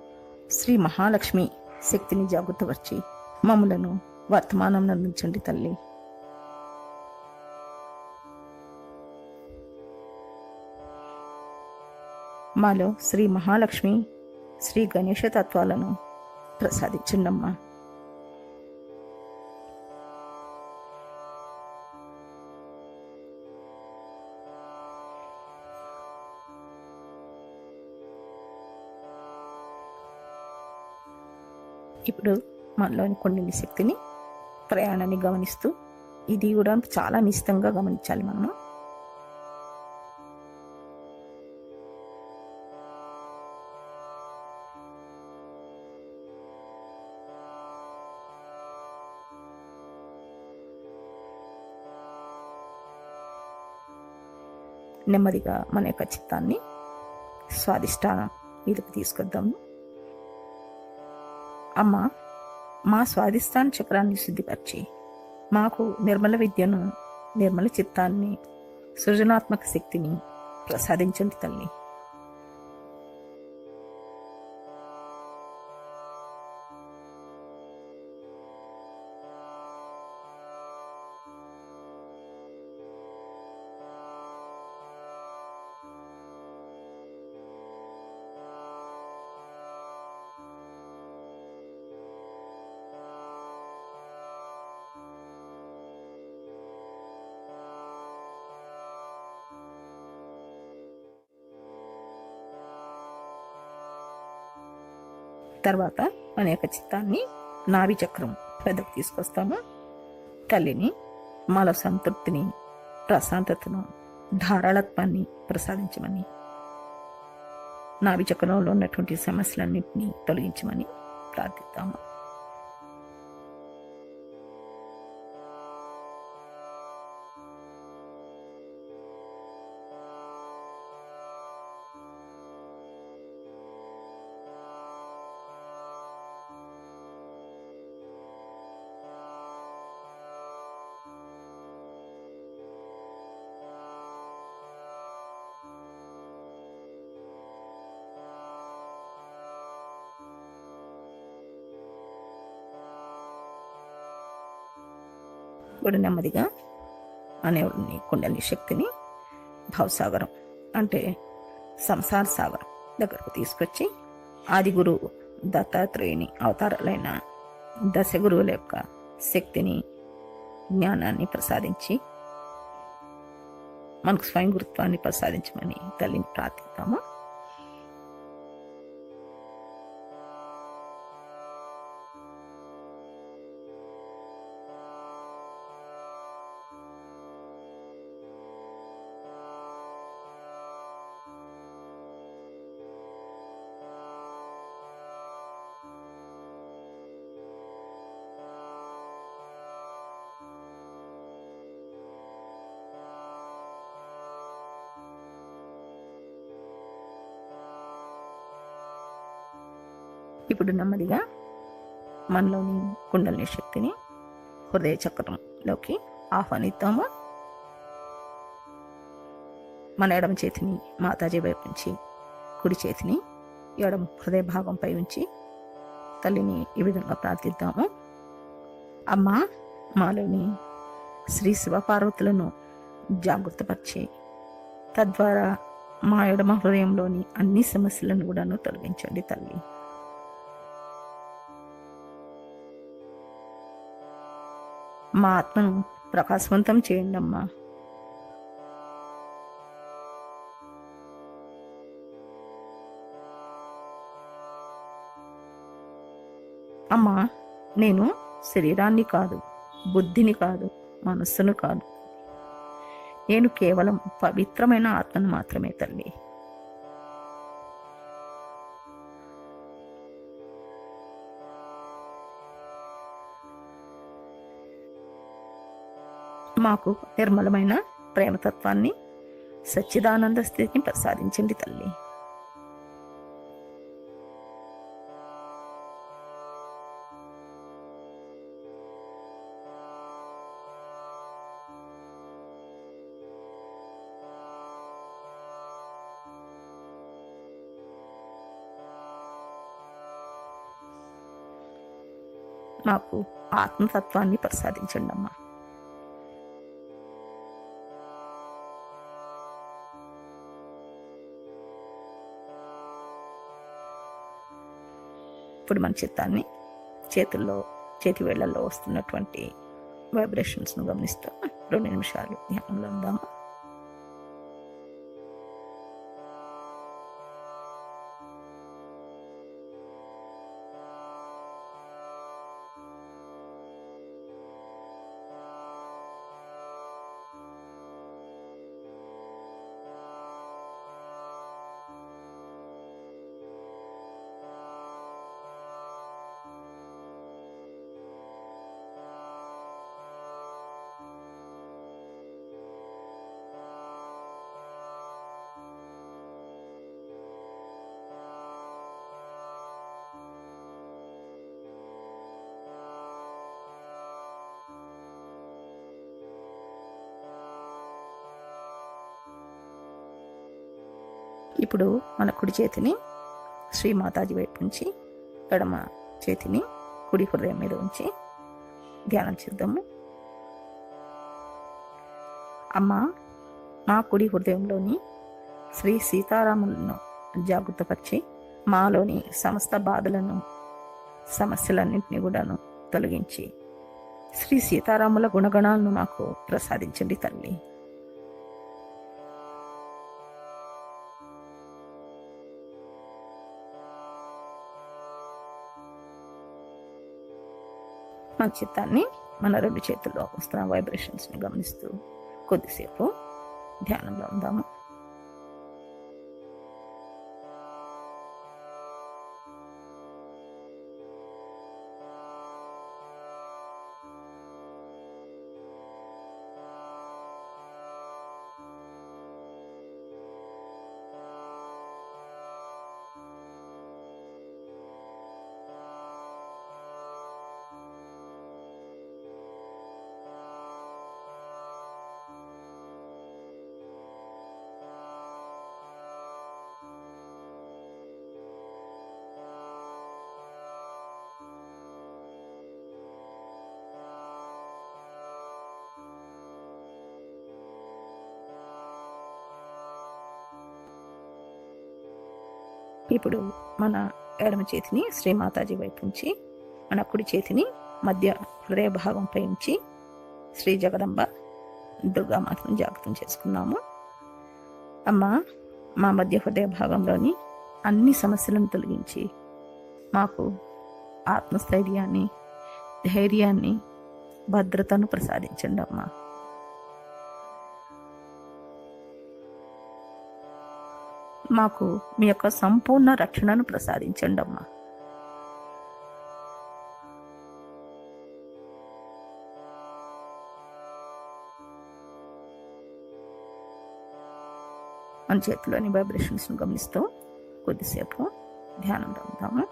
శ్రీ మహాలక్ష్మి శక్తిని జాగృతపరిచి మమ్ములను వర్తమానం అందించండి తల్లి. మాలో శ్రీ మహాలక్ష్మి, శ్రీ గణేష తత్వాలను ప్రసాదించండమ్మా. ఇప్పుడు మనలోని కొన్ని శక్తిని, ప్రయాణాన్ని గమనిస్తూ, ఇది కూడా చాలా నిశ్చితంగా గమనించాలి మనము. నెమ్మదిగా మన యొక్క చిత్తాన్ని స్వాదిష్టానం మీదకు తీసుకొద్దాము. అమ్మ, మా స్వాదిష్టాన చక్రాన్ని శుద్ధిపరిచి మాకు నిర్మల విద్యను, నిర్మల చిత్తాన్ని, సృజనాత్మక శక్తిని ప్రసాదించండి తల్లి. తర్వాత మన యొక్క చిత్తాన్ని నాభి చక్రం పెద్దకు తీసుకొస్తాము. తల్లిని మాలో సంతృప్తిని, ప్రశాంతతను, ధారాళత్వాన్ని ప్రసాదించమని, నాభి చక్రంలో ఉన్నటువంటి సమస్యలన్నింటినీ తొలగించమని ప్రార్థిస్తాము. ఇప్పుడు నెమ్మదిగా అనేవుడిని కుండలి శక్తిని భవసాగరం అంటే సంసార సాగరం దగ్గరకు తీసుకొచ్చి ఆది గురువు దత్తాత్రేయుని అవతారాలైన దశ గురువుల యొక్క శక్తిని, జ్ఞానాన్ని ప్రసాదించి మనకు స్వయం గురుత్వాన్ని ప్రసాదించమని తల్లిని ప్రార్థిద్దాము. ఇప్పుడు నెమ్మదిగా మనలోని కుండలిని శక్తిని హృదయ చక్రంలోకి ఆహ్వానిద్దాము. మన ఎడమ చేతిని మాతాజీ వైపు ఉంచి, కుడి చేతిని ఎడమ హృదయ భాగంపై ఉంచి తల్లిని ఈ విధంగా ప్రార్థిద్దాము. అమ్మా, మాలోని శ్రీ శివపార్వతులను జాగృతపరిచి తద్వారా మా ఎడమ హృదయంలోని అన్ని సమస్యలను కూడాను తొలగించండి తల్లి. మా ఆత్మను ప్రకాశవంతం చేయండి అమ్మా. అమ్మా, నేను శరీరాన్ని కాదు, బుద్ధిని కాదు, మనస్సును కాదు, నేను కేవలం పవిత్రమైన ఆత్మను మాత్రమే తల్లి. మాకు నిర్మలమైన ప్రేమతత్వాన్ని, సచ్చిదానంద స్థితిని ప్రసాదించండి తల్లి. మాకు ఆత్మతత్వాన్ని ప్రసాదించండి అమ్మా. ఇప్పుడు మన చిత్తాన్ని చేతి వేళ్లలో వస్తున్నటువంటి వైబ్రేషన్స్ను గమనిస్తూ 2 నిమిషాలు ధ్యానంలో ఉందాము. ఇప్పుడు మన కుడి చేతిని శ్రీ మాతాజీ వైపు ఉంచి, ఎడమ చేతిని కుడి హృదయం మీద ఉంచి ధ్యానం చేద్దాము. అమ్మా, మా కుడి హృదయంలోని శ్రీ సీతారాములను జాగృతపరిచి మాలోని సమస్త బాధలను, సమస్యలన్నింటినీ కూడాను తొలగించి శ్రీ సీతారాముల గుణగణాలను మాకు ప్రసాదించండి తల్లి. మన చిత్తాన్ని మన 2 చేతుల్లో వస్తున్న వైబ్రేషన్స్ని గమనిస్తూ కొద్దిసేపు ధ్యానంలో ఉందాము. ఇప్పుడు మన ఎడమ చేతిని శ్రీమాతాజీ వైపు ఉంచి మన కుడి చేతిని మధ్య హృదయ భాగంపై ఉంచి శ్రీ జగదంబ దుర్గామాతను జాగృతం చేసుకున్నాము. అమ్మ, మా మధ్య హృదయ భాగంలోని అన్ని సమస్యలను తొలగించి మాకు ఆత్మస్థైర్యాన్ని, ధైర్యాన్ని, భద్రతను ప్రసాదించండి అమ్మా. మాకు మీ యొక్క సంపూర్ణ రక్షణను ప్రసాదించండి అమ్మా. మన చేతిలోని వైబ్రేషన్స్ను గమనిస్తూ కొద్దిసేపు ధ్యానంలో ఉందాము.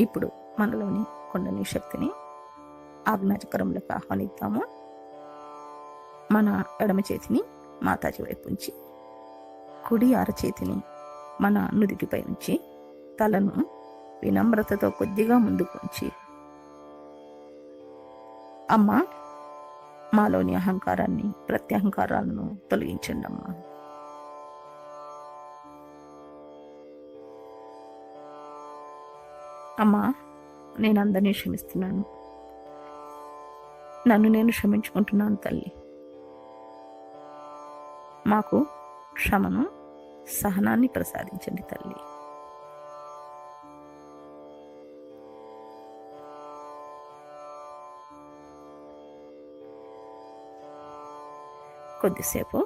ఇప్పుడు మనలోని కొండని శక్తిని ఆజ్ఞాచక్రంలోకి ఆహ్వానిద్దాము. మన ఎడమ చేతిని మాతాజీ వైపు ఉంచి కుడి అరచేతిని మన నుదిటిపై ఉంచి తలను వినమ్రతతో కొద్దిగా ముందుకు ఉంచి, అమ్మ, మాలోని అహంకారాన్ని, ప్రత్యహంకారాలను తొలగించండి అమ్మా. అమ్మా, నేను అందరినీ క్షమిస్తున్నాను. నన్ను నేను క్షమించుకుంటున్నాను తల్లి. మాకు క్షమను, సహనాన్ని ప్రసాదించండి తల్లి. కొద్దిసేపు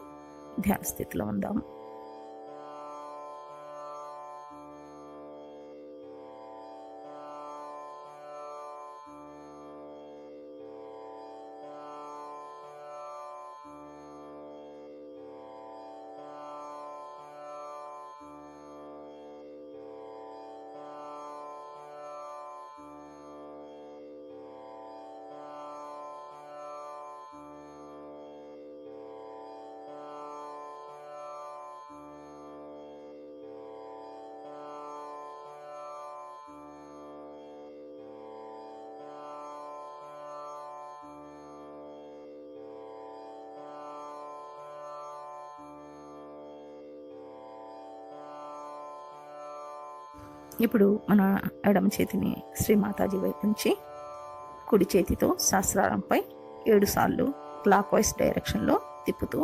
ధ్యాన స్థితిలో ఉందాము. ఇప్పుడు మన ఎడమ చేతిని శ్రీమాతాజీ వైపు నుంచి కుడి చేతితో సహస్రారంపై 7 సార్లు క్లాక్ వైజ్ డైరెక్షన్లో తిప్పుతూ,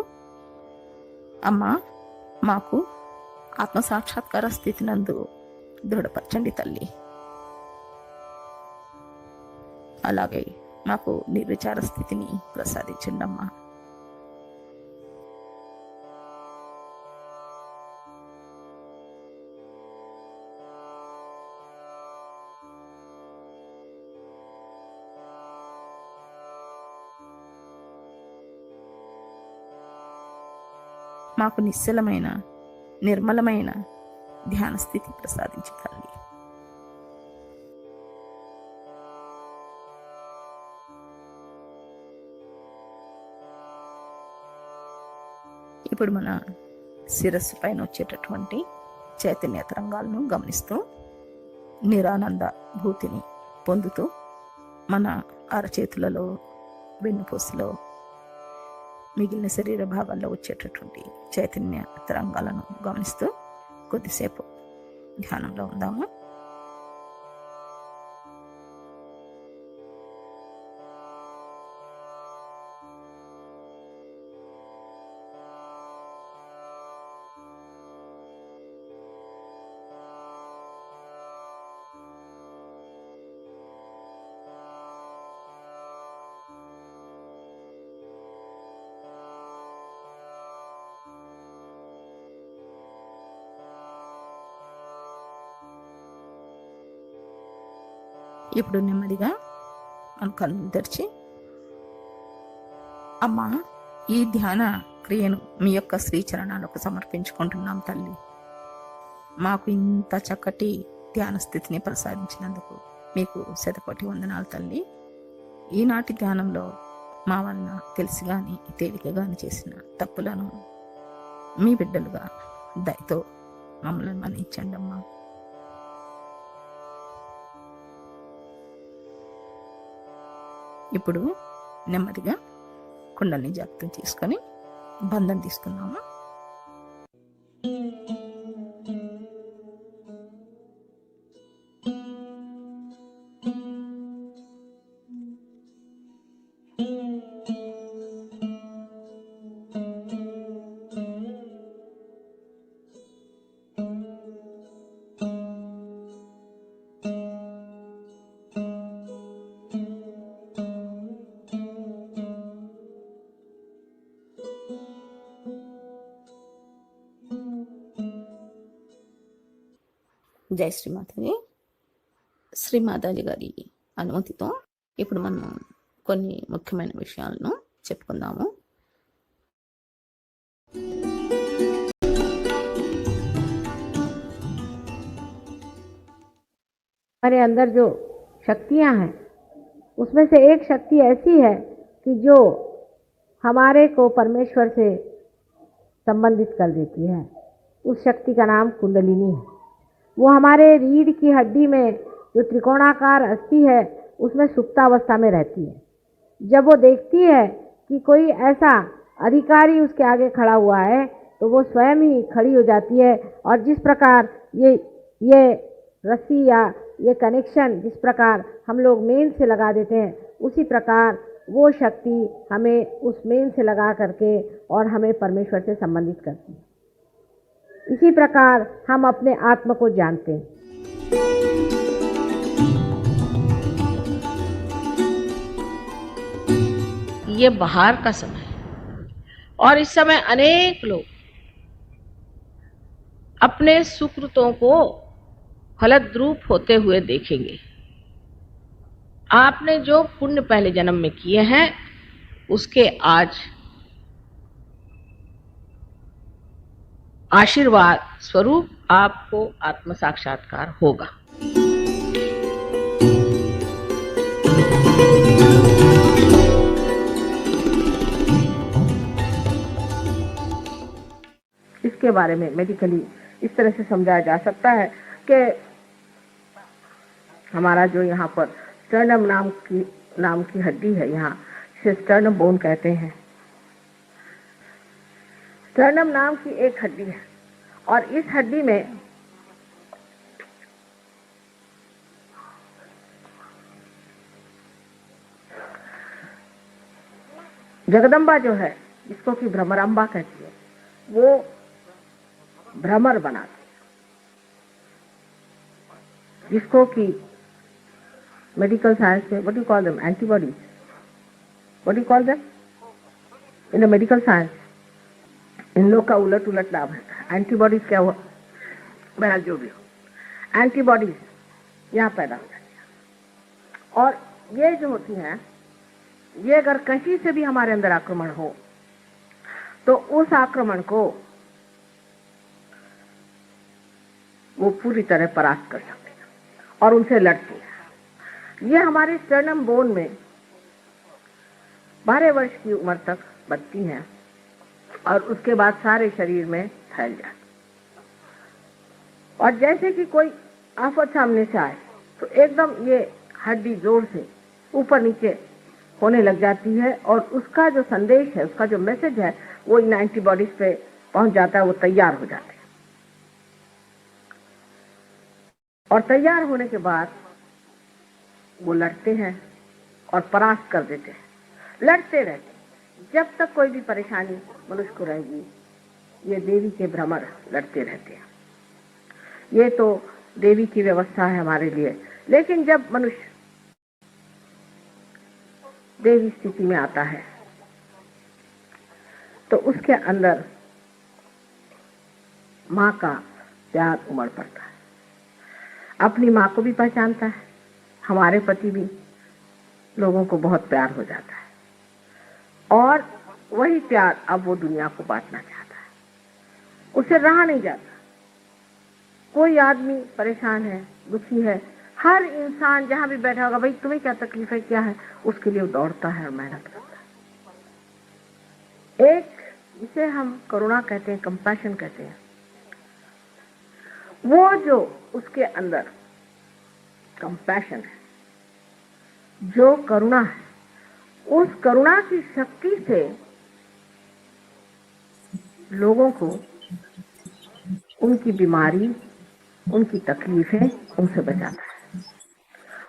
అమ్మ, మాకు ఆత్మసాక్షాత్కార స్థితి నందు దృఢపరచండి తల్లి. అలాగే మాకు నిర్విచార స్థితిని ప్రసాదించండి అమ్మా. మాకు నిశ్చలమైన, నిర్మలమైన ధ్యాన స్థితి ప్రసాదించు తల్లి. ఇప్పుడు మన శిరస్సు పైన వచ్చేటటువంటి చైతన్య తరంగాలను గమనిస్తూ నిరానంద భూతిని పొందుతూ మన అరచేతులలో, వెన్నుపూసలో, మిగిలిన శరీర భాగాల్లో వచ్చేటటువంటి చైతన్య తరంగాలను గమనిస్తూ కొద్దిసేపు ధ్యానంలో ఉందాము. ఇప్పుడు నెమ్మదిగా మన కళ్ళు తెరిచి, అమ్మా, ఈ ధ్యాన క్రియను మీ యొక్క శ్రీచరణాలకు సమర్పించుకుంటున్నాం తల్లి. మాకు ఇంత చక్కటి ధ్యాన స్థితిని ప్రసాదించినందుకు మీకు శతకోటి వందనాలు తల్లి. ఈనాటి ధ్యానంలో మా వలన తెలిసి కానీ తేలిక కానీ చేసిన తప్పులను మీ బిడ్డలుగా దయతో మమ్మల్ని మన్నించండి అమ్మా. ఇప్పుడు నెమ్మదిగా కుండల్ని జాగ్రత్త తీసుకొని బంధం తీసుకున్నాము. జై శ్రీమాతాజీ. శ్రీమాతాజీ గారి అనుమతితో ఇప్పుడు మనం కొన్ని ముఖ్యమైన విషయాలను చెప్పుకుందాము. हमारे अंदर जो शक्तियां हैं उसमें से एक शक्ति ऐसी है कि जो हमारे को परमेश्वर से संबंधित कर देती है। उस शक्ति का नाम कुंडलिनी है। वो हमारे रीढ़ की हड्डी में जो त्रिकोणाकार अस्थि है उसमें सुप्तावस्था में रहती है। जब वो देखती है कि कोई ऐसा अधिकारी उसके आगे खड़ा हुआ है तो वो स्वयं ही खड़ी हो जाती है। और जिस प्रकार ये रस्सी या ये कनेक्शन जिस प्रकार हम लोग मेन से लगा देते हैं, उसी प्रकार वो शक्ति हमें उस मेन से लगा करके और हमें परमेश्वर से संबंधित करती है। इसी प्रकार हम अपने आत्मा को जानते हैं। ये बाहर का समय है और इस समय अनेक लोग अपने सुकृतों को फलद्रूप होते हुए देखेंगे। आपने जो पुण्य पहले जन्म में किए हैं उसके आज आशीर्वाद स्वरूप आपको आत्म साक्षात्कार होगा। इसके बारे में मेडिकली इस तरह से समझाया जा सकता है कि हमारा जो यहाँ पर स्टर्नम नाम की हड्डी है, यहाँ इसे स्टर्नम बोन कहते हैं। स्टर्नम नाम की एक हड्डी है और इस हड्डी में जगदम्बा जो है, जिसको कि भ्रमरांबा कहती है, वो भ्रमर बनाती है, जिसको कि मेडिकल साइंस में what you call them, antibodies, what you call them in the medical science. इन लोग का उलट उलट नाम है। एंटीबॉडीज क्या हुआ, बहरहाल जो भी हो, एंटीबॉडीज यहाँ पैदा हो जाती है। और ये जो होती हैं, ये अगर कहीं से भी हमारे अंदर आक्रमण हो तो उस आक्रमण को वो पूरी तरह परास्त कर सकते हैं और उनसे लड़ते हैं। ये हमारे स्टर्नम बोन में 12 वर्ष की उम्र तक बनती हैं और उसके बाद सारे शरीर में फैल जाती। और जैसे कि कोई आफत सामने से आए तो एकदम ये हड्डी जोर से ऊपर नीचे होने लग जाती है और उसका जो संदेश है, उसका जो मैसेज है, वो इन एंटीबॉडीज पे पहुंच जाता है। वो तैयार हो जाते हैं और तैयार होने के बाद वो लड़ते हैं और परास्त कर देते हैं। लड़ते रहते जब तक कोई भी परेशानी मनुष्य को रहेगी, ये देवी के भ्रमर लड़ते रहते हैं। ये तो देवी की व्यवस्था है हमारे लिए। लेकिन जब मनुष्य देवी स्थिति में आता है तो उसके अंदर माँ का प्यार उमड़ पड़ता है। अपनी माँ को भी पहचानता है, हमारे प्रति भी लोगों को बहुत प्यार हो जाता है, और वही प्यार अब वो दुनिया को बांटना चाहता है। उसे रहा नहीं जाता। कोई आदमी परेशान है, दुखी है, हर इंसान जहां भी बैठा होगा, भाई तुम्हें क्या तकलीफ है, क्या है, उसके लिए वो दौड़ता है और मेहनत करता है। एक जिसे हम करुणा कहते हैं, कंपैशन कहते हैं, वो जो उसके अंदर कंपैशन है, जो करुणा है, उस करुणा की शक्ति से लोगों को उनकी बीमारी, उनकी तकलीफें उनसे बचाता है,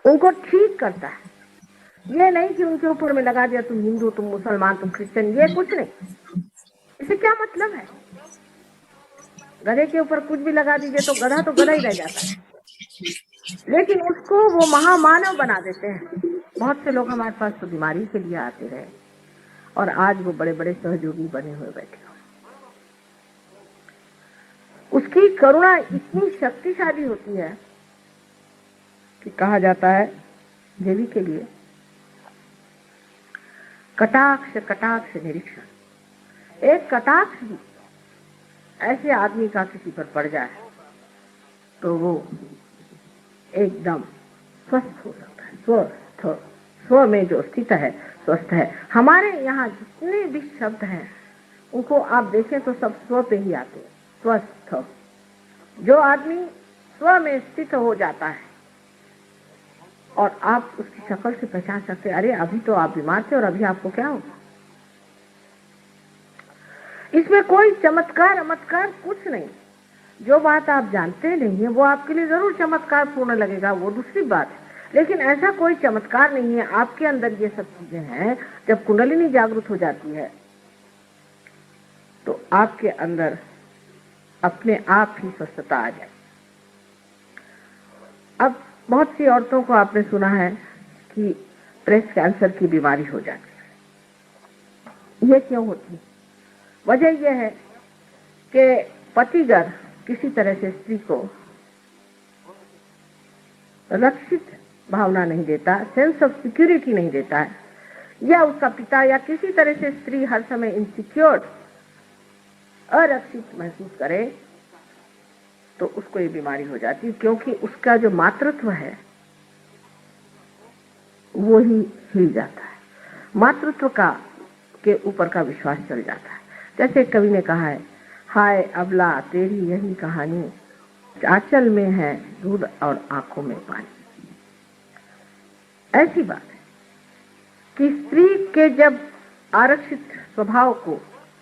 उनको ठीक करता है। ये नहीं कि उनके ऊपर में लगा दिया तुम हिंदू, तुम मुसलमान, तुम क्रिश्चियन, ये कुछ नहीं। इसे क्या मतलब है? गधे के ऊपर कुछ भी लगा दीजिए तो गधा ही रह जाता है, लेकिन उसको वो महामानव बना देते हैं। बहुत से लोग हमारे पास तो बीमारी के लिए आते रहे और आज वो बड़े बड़े सहयोगी बने हुए बैठे हो। उसकी करुणा इतनी शक्तिशाली होती है कि कहा जाता है देवी के लिए कटाक्ष कटाक्ष निरीक्षण। एक कटाक्ष भी ऐसे आदमी का किसी पर पड़ जाए तो वो एकदम स्वस्थ हो सकता है। स्व में जो स्थित है स्वस्थ है। हमारे यहाँ जितने भी शब्द हैं उनको आप देखें तो सब स्व पे ही आते हैं। स्वस्थ, जो आदमी स्व में स्थित हो जाता है और आप उसकी शक्ल से पहचान सकते, अरे अभी तो आप बीमार थे और अभी आपको क्या होगा। इसमें कोई चमत्कार अमत्कार कुछ नहीं। जो बात आप जानते नहीं है वो आपके लिए जरूर चमत्कार पूर्ण लगेगा, वो दूसरी बात है, लेकिन ऐसा कोई चमत्कार नहीं है। आपके अंदर ये सब चीजें हैं। जब कुंडलिनी जागृत हो जाती है तो आपके अंदर अपने आप ही स्वस्थता आ जाए। अब बहुत सी औरतों को आपने सुना है कि ब्रेस्ट कैंसर की बीमारी हो जाती है। ये क्यों होती है? वजह यह है कि पतिगर किसी तरह से स्त्री को रक्षित भावना नहीं देता, सेंस ऑफ सिक्योरिटी नहीं देता है, या उसका पिता या किसी तरह से स्त्री हर समय इनसिक्योर, अरक्षित महसूस करे तो उसको ये बीमारी हो जाती है, क्योंकि उसका जो मातृत्व है वो ही हिल जाता है। मातृत्व का के ऊपर का विश्वास चल जाता है। जैसे कवि ने कहा है, हाय अबला तेरी यही कहानी, आंचल में है दूध और आंखों में पानी। ऐसी बात है कि स्त्री के जब आरक्षित स्वभाव को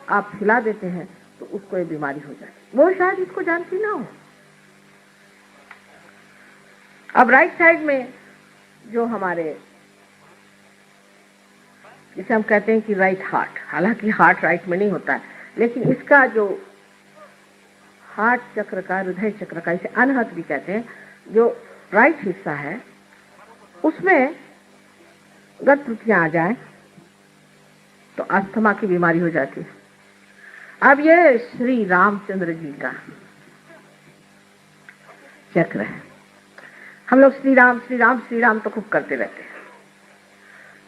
आप हिला देते हैं तो उसको ये बीमारी हो जाती है। वो शायद इसको जानती ना हो। अब राइट साइड में जो हमारे, जिसे हम कहते हैं कि राइट हार्ट, हालांकि हार्ट राइट में नहीं होता है, लेकिन इसका जो हार्ट चक्र का, हृदय चक्र का, इसे अनहत भी कहते हैं, जो राइट हिस्सा है उसमें अगर त्रुटियां आ जाए तो अस्थमा की बीमारी हो जाती है। अब ये श्री रामचंद्र जी का चक्र है। हम लोग श्री राम श्री राम श्री राम तो खूब करते रहते हैं,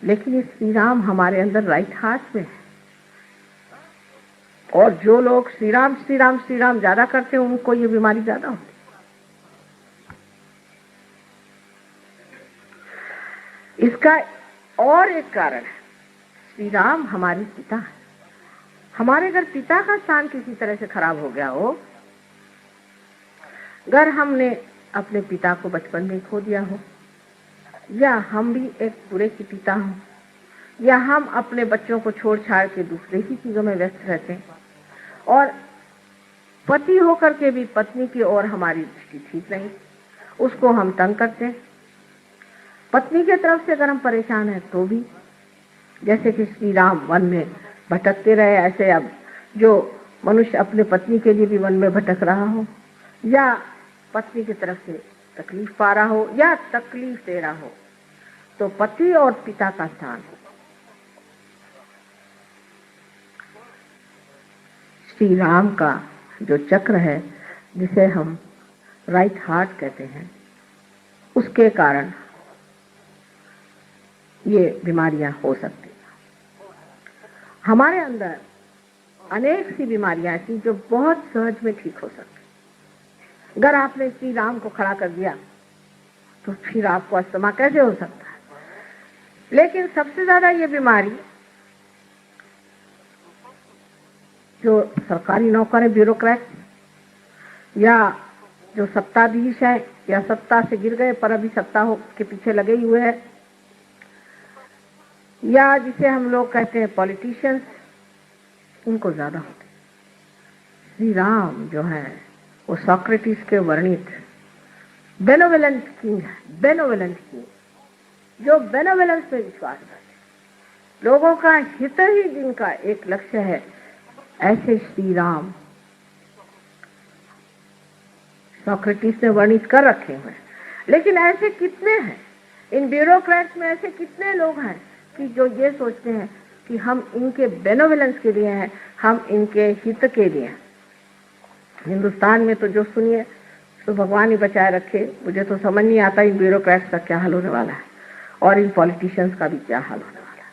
लेकिन ये श्री राम हमारे अंदर राइट हार्ट में है। और जो लोग श्री राम श्री राम श्री राम ज्यादा करते हैं उनको ये बीमारी ज्यादा होती है। इसका और एक कारण है, श्री राम हमारे पिता है। हमारे अगर पिता का स्थान किसी तरह से खराब हो गया हो, अगर हमने अपने पिता को बचपन में खो दिया हो, या हम भी एक बुरे के पिता हो, या हम अपने बच्चों को छोड़ छाड़ के दूसरे ही चीजों में व्यस्त रहते हैं, और पति होकर के भी पत्नी की ओर हमारी दृष्टि ठीक नहीं, उसको हम तंग करते हैं। पत्नी के तरफ से अगर हम परेशान हैं तो भी, जैसे कि श्री राम वन में भटकते रहे, ऐसे अब जो मनुष्य अपने पत्नी के लिए भी वन में भटक रहा हो, या पत्नी की तरफ से तकलीफ पा रहा हो या तकलीफ दे रहा हो, तो पति और पिता का स्थान श्री राम का जो चक्र है, जिसे हम राइट हार्ट कहते हैं, उसके कारण ये बीमारियां हो सकती हैं। हमारे अंदर अनेक सी बीमारियां ऐसी जो बहुत सहज में ठीक हो सकती। अगर आपने श्री राम को खड़ा कर दिया तो फिर आपको अस्थमा कैसे हो सकता है? लेकिन सबसे ज्यादा ये बीमारी जो सरकारी नौकर है, ब्यूरोक्रेट, या जो सत्ताधीश है या सत्ता से गिर गए पर अभी सत्ता के पीछे लगे हुए हैं, या जिसे हम लोग कहते हैं पॉलिटिशियंस, उनको ज्यादा होते। श्री राम जो है वो सोक्रेटिस के वर्णित बेनोवेलेंट किंग है, बेनोवेलेंट किंग, जो बेनोवेलेंस पे विश्वास करते, लोगों का हित ही जिनका एक लक्ष्य है, ऐसे श्री राम सोक्रेटिस ने वर्णित कर रखे हुए हैं। लेकिन ऐसे कितने हैं इन ब्यूरोक्रेट्स में, ऐसे कितने लोग हैं कि जो ये सोचते हैं कि हम इनके बेनोवेलेंस के लिए हैं, हम इनके हित के लिए हैं। हिंदुस्तान में तो जो सुनिए तो भगवान ही बचाए रखे, मुझे तो समझ नहीं आता इन ब्यूरोक्रेट्स का क्या हाल होने वाला है और इन पॉलिटिशियंस का भी क्या हाल होने वाला है।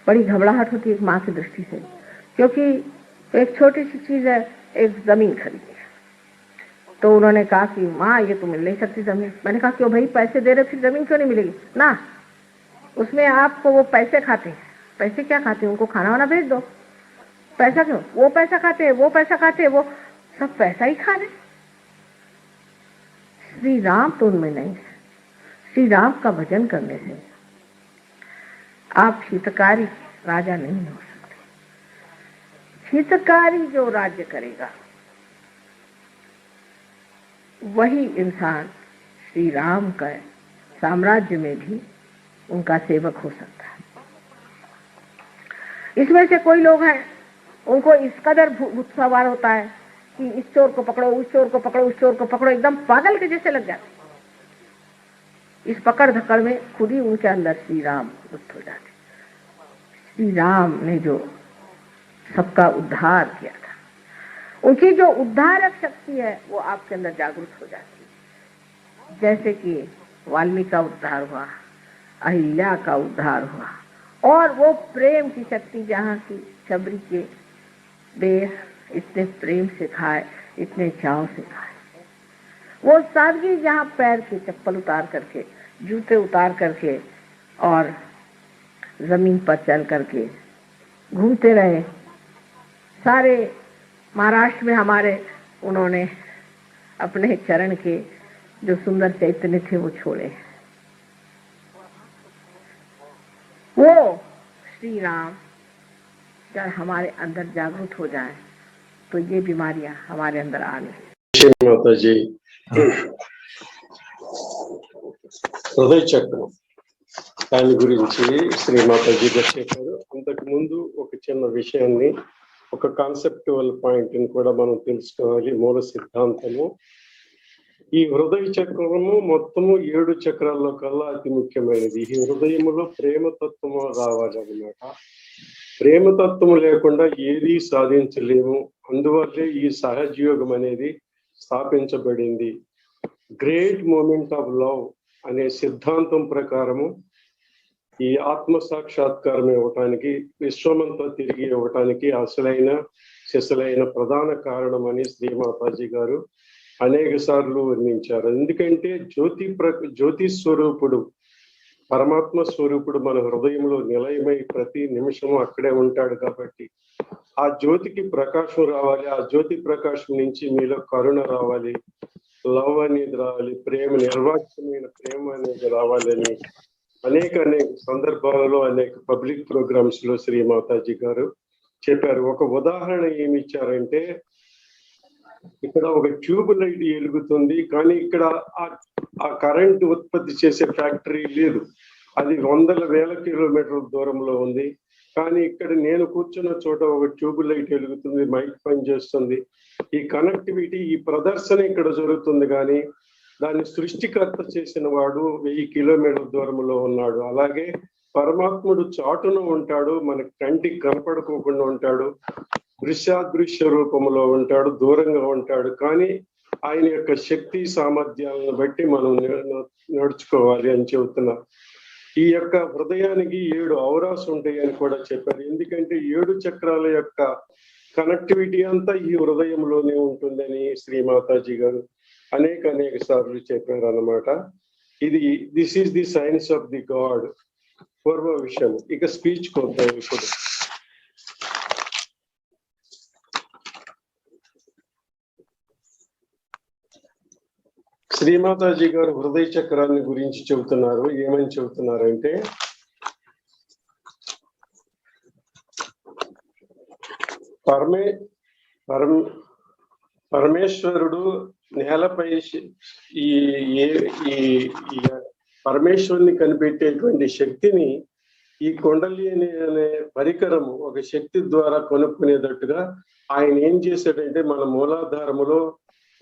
बड़ी घबराहट होती है एक माँ की दृष्टि से, क्योंकि एक छोटी सी चीज है, एक जमीन खरीदी है, तो उन्होंने कहा कि माँ ये तो मिल नहीं सकती जमीन। मैंने कहा क्यों भाई, पैसे दे रहे फिर जमीन क्यों नहीं मिलेगी? ना, उसमें आपको वो पैसे खाते हैं। पैसे क्या खाते हैं? उनको खाना वाना भेज दो। पैसा क्यों? वो पैसा खाते हैं, वो पैसा खाते हैं, वो सब पैसा ही खा रहे। श्री राम तो उनमें नहीं है। श्री राम का भजन करने से आप हितकारी राजा नहीं हो सकते। हितकारी जो राज्य करेगा वही इंसान श्री राम का साम्राज्य में भी उनका सेवक हो सकता है। इसमें से कोई लोग हैं, उनको इस कदर भूत सवार होता है कि इस चोर को पकड़ो, उस चोर को पकड़ो, उस चोर को पकड़ो, एकदम पागल के जैसे लग जाते। इस पकड़ धक्कड़ में खुद ही उनके अंदर श्री राम लुप्त हो जाते। श्री राम ने जो सबका उद्धार किया था, उनकी जो उद्धारक शक्ति है वो आपके अंदर जागृत हो जाती है। जैसे कि वाल्मीकि का उद्धार हुआ, अहिल्या का उद्धार हुआ, और वो प्रेम की शक्ति जहाँ की शबरी के बेर इतने प्रेम से खाए, इतने चाव से खाए, वो सादगी जहाँ पैर के चप्पल उतार करके, जूते उतार करके और जमीन पर चल करके घूमते रहे। सारे महाराष्ट्र में हमारे उन्होंने अपने चरण के जो सुंदर चैतन्य थे वो छोड़े। वो श्री राम जब हमारे अंदर जागृत हो जाए तो ये बीमारियां हमारे अंदर आ नहीं। माता जी హృదయ చక్రం దాని గురించి శ్రీమాతాజీ గారు చెప్పారు. అంతకు ముందు ఒక చిన్న విషయాన్ని, ఒక కాన్సెప్టువల్ పాయింట్ ని కూడా మనం తెలుసుకోవాలి. మూల సిద్ధాంతము, ఈ హృదయ చక్రము మొత్తము 7 చక్రాల్లో కల్లా అతి ముఖ్యమైనది. ఈ హృదయములో ప్రేమతత్వము రావాలన్నమాట. ప్రేమతత్వము లేకుండా ఏది సాధించలేము. అందువల్లే ఈ సహజయోగం అనేది స్థాపించబడింది. గ్రేట్ మూమెంట్ ఆఫ్ లవ్ అనే సిద్ధాంతం ప్రకారము ఈ ఆత్మ సాక్షాత్కారం ఇవ్వటానికి, విశ్వమంతా తిరిగి ఇవ్వటానికి అసలైన సిసలైన ప్రధాన కారణం అని శ్రీమాతాజీ గారు అనేక సార్లు వర్ణించారు. ఎందుకంటే జ్యోతి స్వరూపుడు, పరమాత్మ స్వరూపుడు మన హృదయంలో నిలయమై ప్రతి నిమిషము అక్కడే ఉంటాడు. కాబట్టి ఆ జ్యోతికి ప్రకాశం రావాలి, ఆ జ్యోతి ప్రకాశం నుంచి మీలో కరుణ రావాలి, లవ్ అనేది రావాలి, ప్రేమ, నిర్వాచ్యమైన ప్రేమ అనేది రావాలని అనేక సందర్భాలలో అనేక పబ్లిక్ ప్రోగ్రామ్స్ లో శ్రీమాతాజీ గారు చెప్పారు. ఒక ఉదాహరణ ఏమి ఇచ్చారంటే, ఇక్కడ ఒక ట్యూబ్ లైట్ వెలుగుతుంది, కానీ ఇక్కడ ఆ కరెంట్ ఉత్పత్తి చేసే ఫ్యాక్టరీ లేదు. అది వందల వేల కిలోమీటర్ల దూరంలో ఉంది. కానీ ఇక్కడ నేను కూర్చున్న చోట ఒక ట్యూబ్ లైట్ వెలుగుతుంది, మైక్ పనిచేస్తుంది. ఈ కనెక్టివిటీ, ఈ ప్రదర్శన ఇక్కడ జరుగుతుంది, కానీ దాన్ని సృష్టికర్త చేసిన వాడు 1000 కిలోమీటర్ల దూరంలో ఉన్నాడు. అలాగే పరమాత్ముడు చాటున ఉంటాడు, మన కంటికి కనపడుకోకుండా ఉంటాడు, దృశ్యాదృశ్య రూపంలో ఉంటాడు, దూరంగా ఉంటాడు. కానీ ఆయన యొక్క శక్తి సామర్థ్యాలను బట్టి మనం నడుచుకోవాలి అని చెబుతున్నారు. ఈ యొక్క హృదయానికి 7 ఔరాస్ ఉంటాయి అని కూడా చెప్పారు. ఎందుకంటే 7 చక్రాల యొక్క కనెక్టివిటీ అంతా ఈ హృదయంలోనే ఉంటుందని శ్రీ మాతాజీ గారు అనేక సార్లు చెప్పారు అన్నమాట. This is the science of the God పూర్వ విషయం. ఇక స్పీచ్ కొద్దాం ఇప్పుడు. శ్రీమాతాజీ గారు హృదయ చక్రాన్ని గురించి చెబుతున్నారు. ఏమని చెబుతున్నారంటే, పరమేశ్వరుడు నేలపై ఈ పరమేశ్వరుని కనిపెట్టేటువంటి శక్తిని ఈ కుండలి అనే పరికరము ఒక శక్తి ద్వారా కొనుక్కునేటట్టుగా ఆయన ఏం చేశాడంటే, మన మూలాధారములో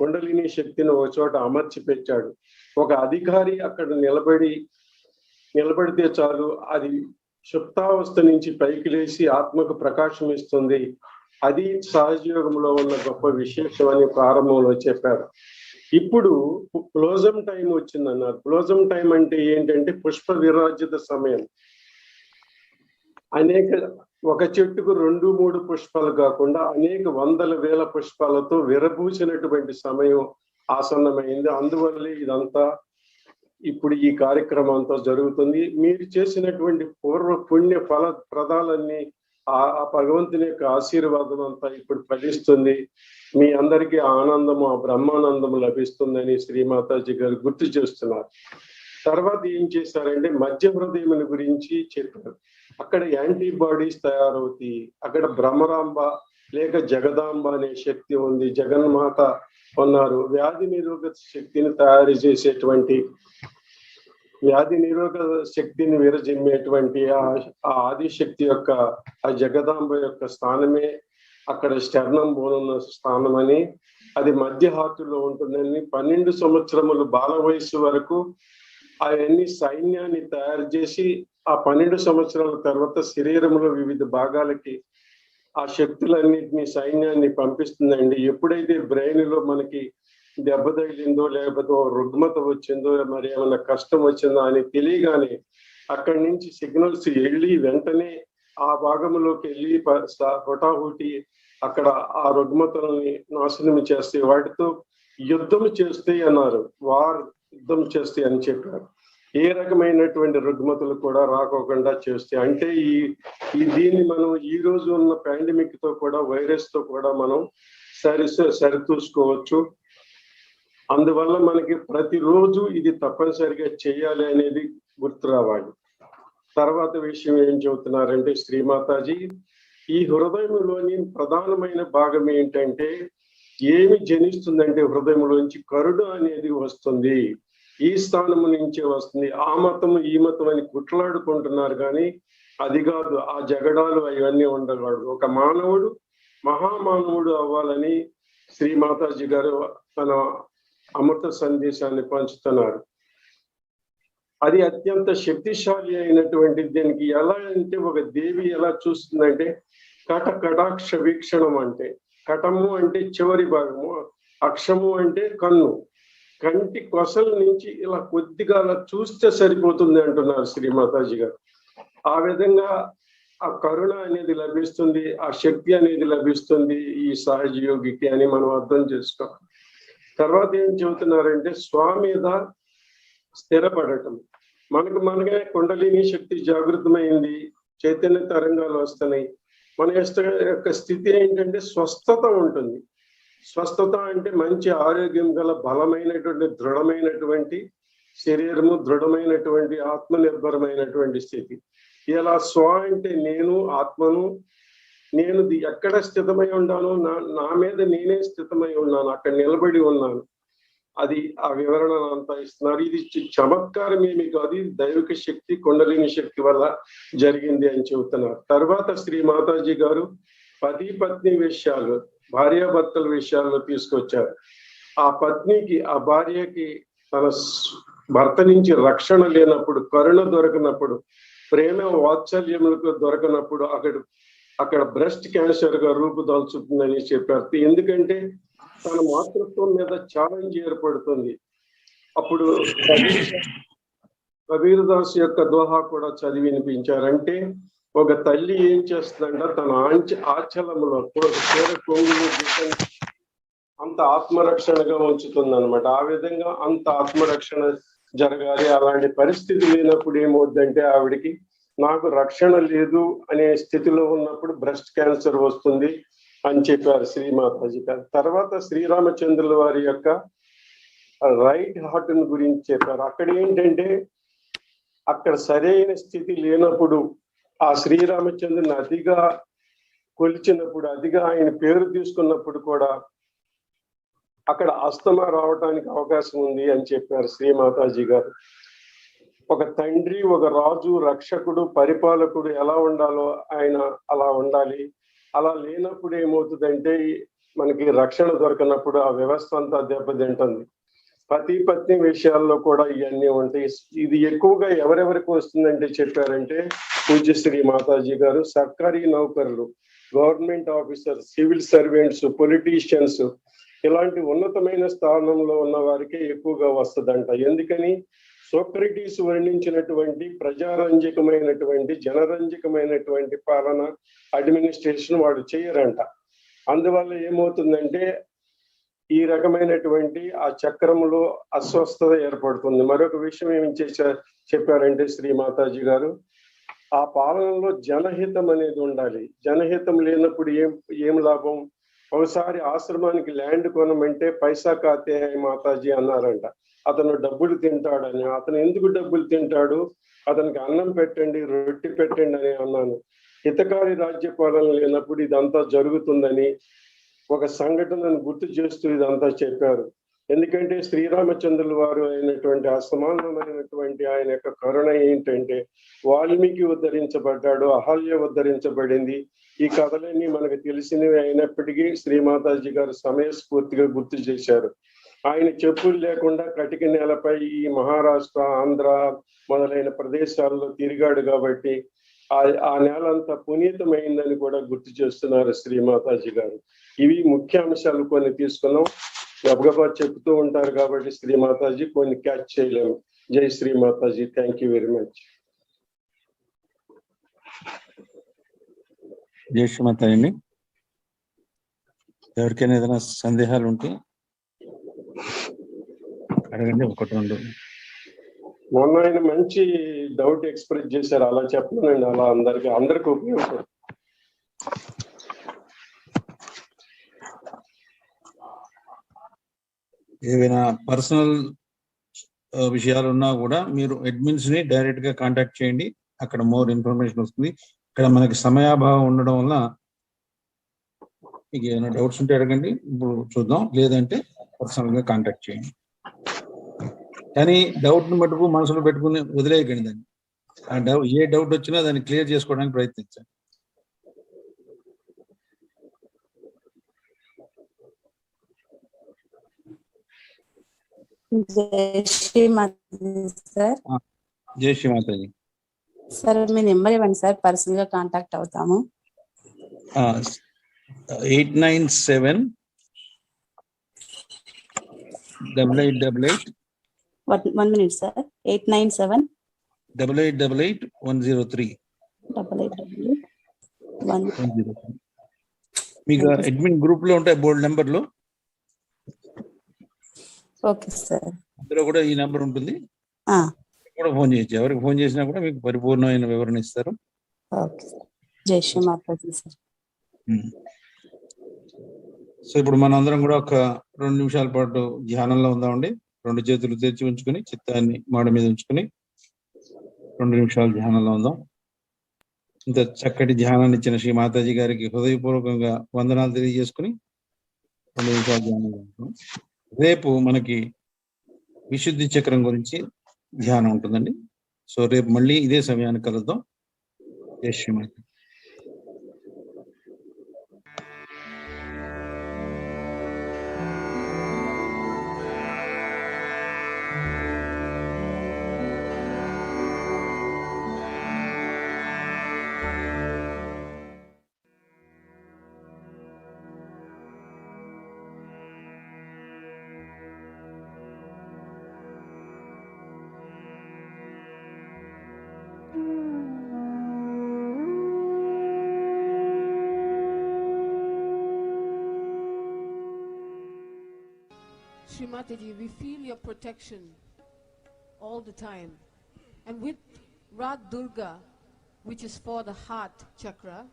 కుండలిని శక్తిని ఒక చోట అమర్చి పెట్టాడు. ఒక అధికారి అక్కడ నిలబడితే చాలు, అది సుప్తావస్థ నుంచి పైకి లేచి ఆత్మకు ప్రకాశం ఇస్తుంది. అది సహజయోగంలో ఉన్న గొప్ప విశేషం అని ప్రారంభంలో చెప్పారు. ఇప్పుడు ప్లోజం టైం వచ్చిందన్నారు. ప్లోజం టైం అంటే ఏంటంటే పుష్ప విరాజిత సమయం. ఒక చెట్టుకు 2-3 పుష్పాలు కాకుండా అనేక వందల వేల పుష్పాలతో విరబూసినటువంటి సమయం ఆసన్నమైంది. అందువల్లే ఇదంతా ఇప్పుడు ఈ కార్యక్రమం అంతా జరుగుతుంది. మీరు చేసినటువంటి పూర్వ పుణ్య ఫల ప్రదాలన్నీ ఆ భగవంతుని యొక్క ఆశీర్వాదం అంతా ఇప్పుడు ఫలిస్తుంది. మీ అందరికీ ఆనందము, ఆ బ్రహ్మానందము లభిస్తుందని శ్రీమాతాజీ గారు గుర్తు చేస్తున్నారు. తర్వాత ఏం చేశారంటే మధ్య హృదయం గురించి చెప్పారు. అక్కడ యాంటీబాడీస్ తయారవుతాయి. అక్కడ భ్రమరాంబ లేక జగదాంబ అనే శక్తి ఉంది. జగన్మాత ఉన్నారు. వ్యాధి నిరోధక శక్తిని తయారు చేసేటువంటి, వ్యాధి నిరోధక శక్తిని విరజిమ్మేటువంటి ఆ ఆదిశక్తి యొక్క ఆ జగదాంబ యొక్క స్థానమే అక్కడ స్టర్నం బోనున్న స్థానం అని, అది మధ్య హార్టులో ఉంటుందని, 12 సంవత్సరములు బాల వయసు వరకు అవన్నీ సైన్యాన్ని తయారు చేసి ఆ 12 సంవత్సరాల తర్వాత శరీరంలో వివిధ భాగాలకి ఆ శక్తులన్నింటినీ సైన్యాన్ని పంపిస్తుందండి. ఎప్పుడైతే బ్రెయిన్ లో మనకి దెబ్బ తగిలిందో లేకపోతే రుగ్మత వచ్చిందో మరి ఏమైనా కష్టం వచ్చిందో అని తెలియగానే అక్కడి నుంచి సిగ్నల్స్ వెళ్ళి వెంటనే ఆ భాగంలోకి వెళ్ళి హుటాహుటి అక్కడ ఆ రుగ్మతలని నాశనం చేస్తే వాటితో యుద్ధం చేస్తే అన్నారు. యుద్ధం చేస్తే అని చెప్పారు. ఏ రకమైనటువంటి రుగ్మతలు కూడా రాకోకుండా చేస్తే, అంటే దీన్ని మనం ఈ రోజు ఉన్న పాండమిక్ తో కూడా వైరస్ తో కూడా మనం సరితూసుకోవచ్చు. అందువల్ల మనకి ప్రతిరోజు ఇది తప్పనిసరిగా చేయాలి అనేది గుర్తు రావాలి. తర్వాత విషయం ఏం చెబుతున్నారంటే శ్రీమాతాజీ, ఈ హృదయంలోని ప్రధానమైన భాగం ఏంటంటే, ఏమి జనిస్తుందంటే హృదయంలోంచి కరుణ అనేది వస్తుంది. ఈ స్థానం నుంచే వస్తుంది. ఆ మతం ఈ మతం అని కుట్లాడుకుంటున్నారు కానీ అది కాదు. ఆ జగడాలు అవన్నీ ఉండకూడదు. ఒక మానవుడు మహామానవుడు అవ్వాలని శ్రీ మాతాజీ గారు తన అమృత సందేశాన్ని పంచుతున్నారు. అది అత్యంత శక్తిశాలి అయినటువంటి, దీనికి ఎలా అంటే ఒక దేవి ఎలా చూస్తుందంటే కటాక్ష వీక్షణం అంటే, కటము అంటే చివరి భాగము, అక్షము అంటే కన్ను, కంటి కొసల నుంచి ఇలా కొద్దిగా అలా చూస్తే సరిపోతుంది అంటున్నారు శ్రీ మాతాజీ గారు. ఆ విధంగా ఆ కరుణ అనేది లభిస్తుంది, ఆ శక్తి అనేది లభిస్తుంది ఈ సహజ యోగికి అని మనం అర్థం చేసుకోవాలి. తర్వాత ఏం చెబుతున్నారంటే స్వామీద స్థిరపడటం. మనకే కుండలిని శక్తి జాగృతమైంది, చైతన్య తరంగాలు వస్తున్నాయి. మన యొక్క స్థితి ఏంటంటే స్వస్థత ఉంటుంది. స్వస్థత అంటే మంచి ఆరోగ్యం గల బలమైనటువంటి దృఢమైనటువంటి శరీరము, దృఢమైనటువంటి ఆత్మనిర్భరమైనటువంటి స్థితి. ఇలా అంటే నేను ఆత్మను, నేను ఎక్కడ స్థితమై ఉన్నాను, నా మీద నేనే స్థితమై ఉన్నాను, అక్కడ నిలబడి ఉన్నాను. అది ఆ వివరణ అంతా ఇస్తున్నారు. ఇది చమత్కారం ఏమి కాదు, ఇది దైవిక శక్తి, కుండలిని శక్తి వల్ల జరిగింది అని చెబుతున్నారు. తర్వాత శ్రీ మాతాజీ గారు పతి పత్ని విషయాలు, భార్యాభర్తల విషయాల్లో తీసుకొచ్చారు. ఆ పత్నికి, ఆ భార్యకి తన భర్త నుంచి రక్షణ లేనప్పుడు, కరుణ దొరకనప్పుడు, ప్రేమ వాత్సల్యములకు దొరకనప్పుడు అక్కడ బ్రెస్ట్ క్యాన్సర్ గా రూపుదాల్చుతుందని చెప్పారు. ఎందుకంటే తన మాతృత్వం మీద ఛాలెంజ్ ఏర్పడుతుంది. అప్పుడు కబీర్ దాస్ యొక్క దోహా కూడా చదివి వినిపించారంటే ఒక తల్లి ఏం చేస్తుందంటే తన ఆచలములో కొంగులు అంత ఆత్మరక్షణగా ఉంచుతుంది అనమాట. ఆ విధంగా అంత ఆత్మరక్షణ జరగాలి. అలాంటి పరిస్థితి లేనప్పుడు ఏమవుద్దంటే ఆవిడికి నాకు రక్షణ లేదు అనే స్థితిలో ఉన్నప్పుడు బ్రెస్ట్ క్యాన్సర్ వస్తుంది అని చెప్పారు శ్రీమాతాజీ గారు. తర్వాత శ్రీరామచంద్రుల వారి యొక్క రైట్ హార్ట్ గురించి చెప్పారు. అక్కడ ఏంటంటే అక్కడ సరైన స్థితి లేనప్పుడు ఆ శ్రీరామచంద్రుని అతిగా కొలిచినప్పుడు, అతిగా ఆయన పేరు తీసుకున్నప్పుడు కూడా అక్కడ అస్తమా రావడానికి అవకాశం ఉంది అని చెప్పారు శ్రీమాతాజీ గారు. ఒక తండ్రి, ఒక రాజు, రక్షకుడు, పరిపాలకుడు ఎలా ఉండాలో ఆయన అలా ఉండాలి. అలా లేనప్పుడు ఏమవుతుందంటే మనకి రక్షణ దొరకనప్పుడు ఆ వ్యవస్థ అంతా దెబ్బతింటుంది. పతి పత్ని విషయాల్లో కూడా ఇవన్నీ ఉంటాయి. ఇది ఎక్కువగా ఎవరెవరికి వస్తుందంటే చెప్పారంటే పూజ్య శ్రీ మాతాజీ గారు, సర్కారీ నౌకర్లు, government officers, civil servants, politicians, ఇలాంటి ఉన్నతమైన స్థానంలో ఉన్న వారికే ఎక్కువగా వస్తుందంట. ఎందుకని సోక్రటీస్ వర్ణించినటువంటి ప్రజారంజకమైనటువంటి జనరంజకమైనటువంటి పాలన, అడ్మినిస్ట్రేషన్ వాడు చేయరంట. అందువల్ల ఏమవుతుందంటే ఈ రకమైనటువంటి ఆ చక్రంలో అస్వస్థత ఏర్పడుతుంది. మరొక విషయం ఏమి చెప్పారంటే శ్రీ మాతాజీ గారు, ఆ పాలనలో జనహితం అనేది ఉండాలి. జనహితం లేనప్పుడు ఏం లాభం? ఒకసారి ఆశ్రమానికి ల్యాండ్ కొనమంటే పైసా కాతే మాతాజీ అన్నారంట. అతను డబ్బులు తింటాడని. అతను ఎందుకు డబ్బులు తింటాడు? అతనికి అన్నం పెట్టండి, రొట్టె పెట్టండి అని అన్నాను. హితకారి రాజ్యపాలన లేనప్పుడు ఇదంతా జరుగుతుందని ఒక సంఘటనను గుర్తు చేస్తూ ఇదంతా చెప్పారు. ఎందుకంటే శ్రీరామచంద్రుల వారు అయినటువంటి అసమానమైనటువంటి ఆయన యొక్క కరుణ ఏంటంటే వాల్మీకి ఉద్ధరించబడ్డాడు, అహల్య ఉద్ధరించబడింది. ఈ కథలన్నీ మనకు తెలిసినవి అయినప్పటికీ శ్రీమాతాజీ గారు సమయస్ఫూర్తిగా గుర్తు చేశారు. ఆయన చెప్పులు లేకుండా కటిక నేలపై ఈ మహారాష్ట్ర, ఆంధ్ర మొదలైన ప్రదేశాల్లో తిరిగాడు కాబట్టి ఆ నేల అంతా పునీతమైందని కూడా గుర్తు చేస్తున్నారు శ్రీమాతాజీ గారు. ఇవి ముఖ్య అంశాలు కొన్ని తీసుకున్నాం. గబగబా చెప్తూ ఉంటారు కాబట్టి శ్రీమాతాజీ కొన్ని క్యాచ్ చేయలేము. జై Shri Mataji. Thank you very much. జై శ్రీమాతాజీ. ఎవరికైనా ఏదైనా సందేహాలు ఉంటే అడగండి. ఒకటి రెండు. మొన్న ఆయన మంచి డౌట్ ఎక్స్ప్రెస్ చేశారు. అలా చెప్పనండి, అలా అందరికి ఉపయోగపడుతుంది. ఏవైనా పర్సనల్ విషయాలు ఉన్నా కూడా మీరు అడ్మిన్స్ ని డైరెక్ట్ గా కాంటాక్ట్ చేయండి. అక్కడ మోర్ ఇన్ఫర్మేషన్ వస్తుంది. ఇక్కడ మనకి సమయాభావం ఉండడం వల్ల మీకు ఏమైనా డౌట్స్ ఉంటే అడగండి, ఇప్పుడు చూద్దాం. లేదంటే పర్సనల్ గా కాంటాక్ట్ చేయండి. కానీ డౌట్ ని మటుకు మనసులో పెట్టుకుని వదిలేయకండి దాన్ని. ఏ డౌట్ వచ్చినా దాన్ని క్లియర్ చేసుకోవడానికి ప్రయత్నించండి. జై శ్రీమాతాజీ సార్. జై శ్రీమాతాజీ. సార్ మీ నెంబర్ ఇవ్వండి సార్, పర్సనల్ గా కాంటాక్ట్ అవుతాము. 897 8888. 1 minute సార్. 897 8888 103. 8888 మీకు అడ్మిన్ గ్రూప్ లో ఉంటాయి బోర్డు నెంబర్లు. Okay sir. అందులో కూడా ఈ నెంబర్ ఉంటుంది. కూడా ఫోన్ చేయొచ్చు. ఎవరికి ఫోన్ చేసినా కూడా మీకు పరిపూర్ణమైన వివరణ ఇస్తారు. ఓకే. జై శ్రీ మాతాజీ సార్. సో ఇప్పుడు మనం అందరం కూడా ఒక 2 నిమిషాల పాటు ధ్యానంలో ఉందామండి. 2 చేతులు తెరిచి ఉంచుకొని చిత్తాన్ని మాడ మీద ఉంచుకొని 2 నిమిషాలు ధ్యానంలో ఉందాం. ఇంత చక్కటి ధ్యానాన్ని ఇచ్చిన శ్రీ మాతాజీ గారికి హృదయపూర్వకంగా వందనాలు తెలియజేసుకుని 2 నిమిషాలు ధ్యానంలో ఉంటాం. రేపు మనకి విశుద్ధి చక్రం గురించి ధ్యానం ఉంటుందండి. సో రేపు మళ్ళీ ఇదే సమయానికి కలుద్దాం. జై Srimata. Srimati ji, we feel your protection all the time. And with Rag Durga, which is for the heart chakra,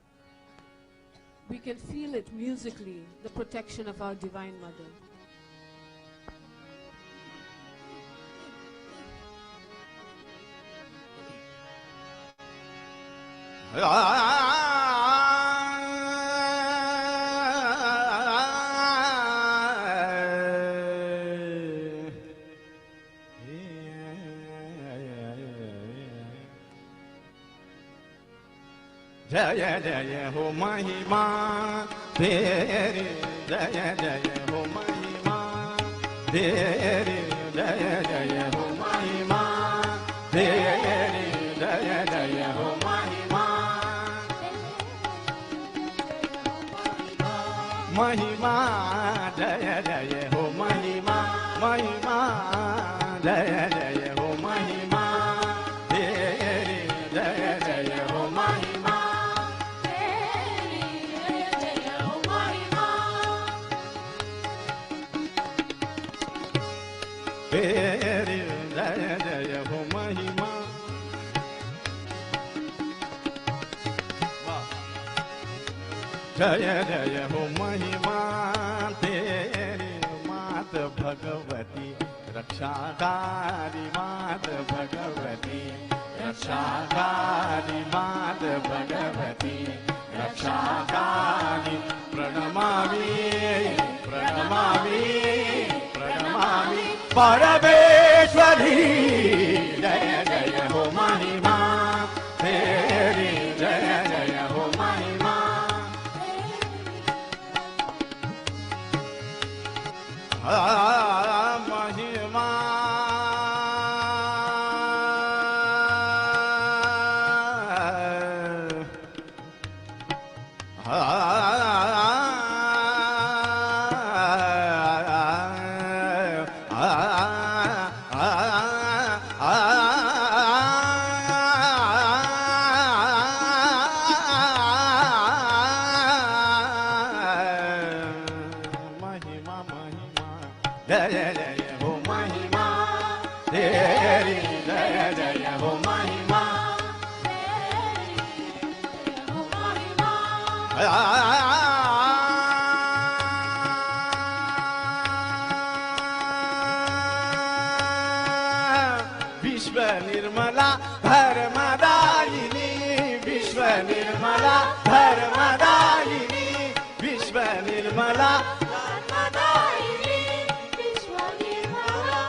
we can feel it musically, the protection of our Divine Mother. जय जय हो महिमा तेरी, जय जय हो महिमा तेरी, जय जय हो महिमा तेरी, जय जय हो महिमा, महिमा जय जय हो महिमा, महिमा जय जय हो महिमा तेरी, जय जय हो महिमा तेरी, जय जय हो महिमा। जय जय हो महिमा तेरी, मात भगवती रक्षाकारी, मात भगवती रक्षाकारी, मात भगवती रक्षाकारी, प्रणमामि प्रणमामि प्रणमामि परमेश्वरी, जय जय हो महिमा तेरी, जय जय हो महिमा, महिमा जय जय हो महिमा तेरी, जय जय हो महिमा, विश्व निर्मला धर्मदायिनी, विश्व निर्मला धर्मदायिनी, विश्व निर्मला धर्मदायिनी, विश्व निर्मला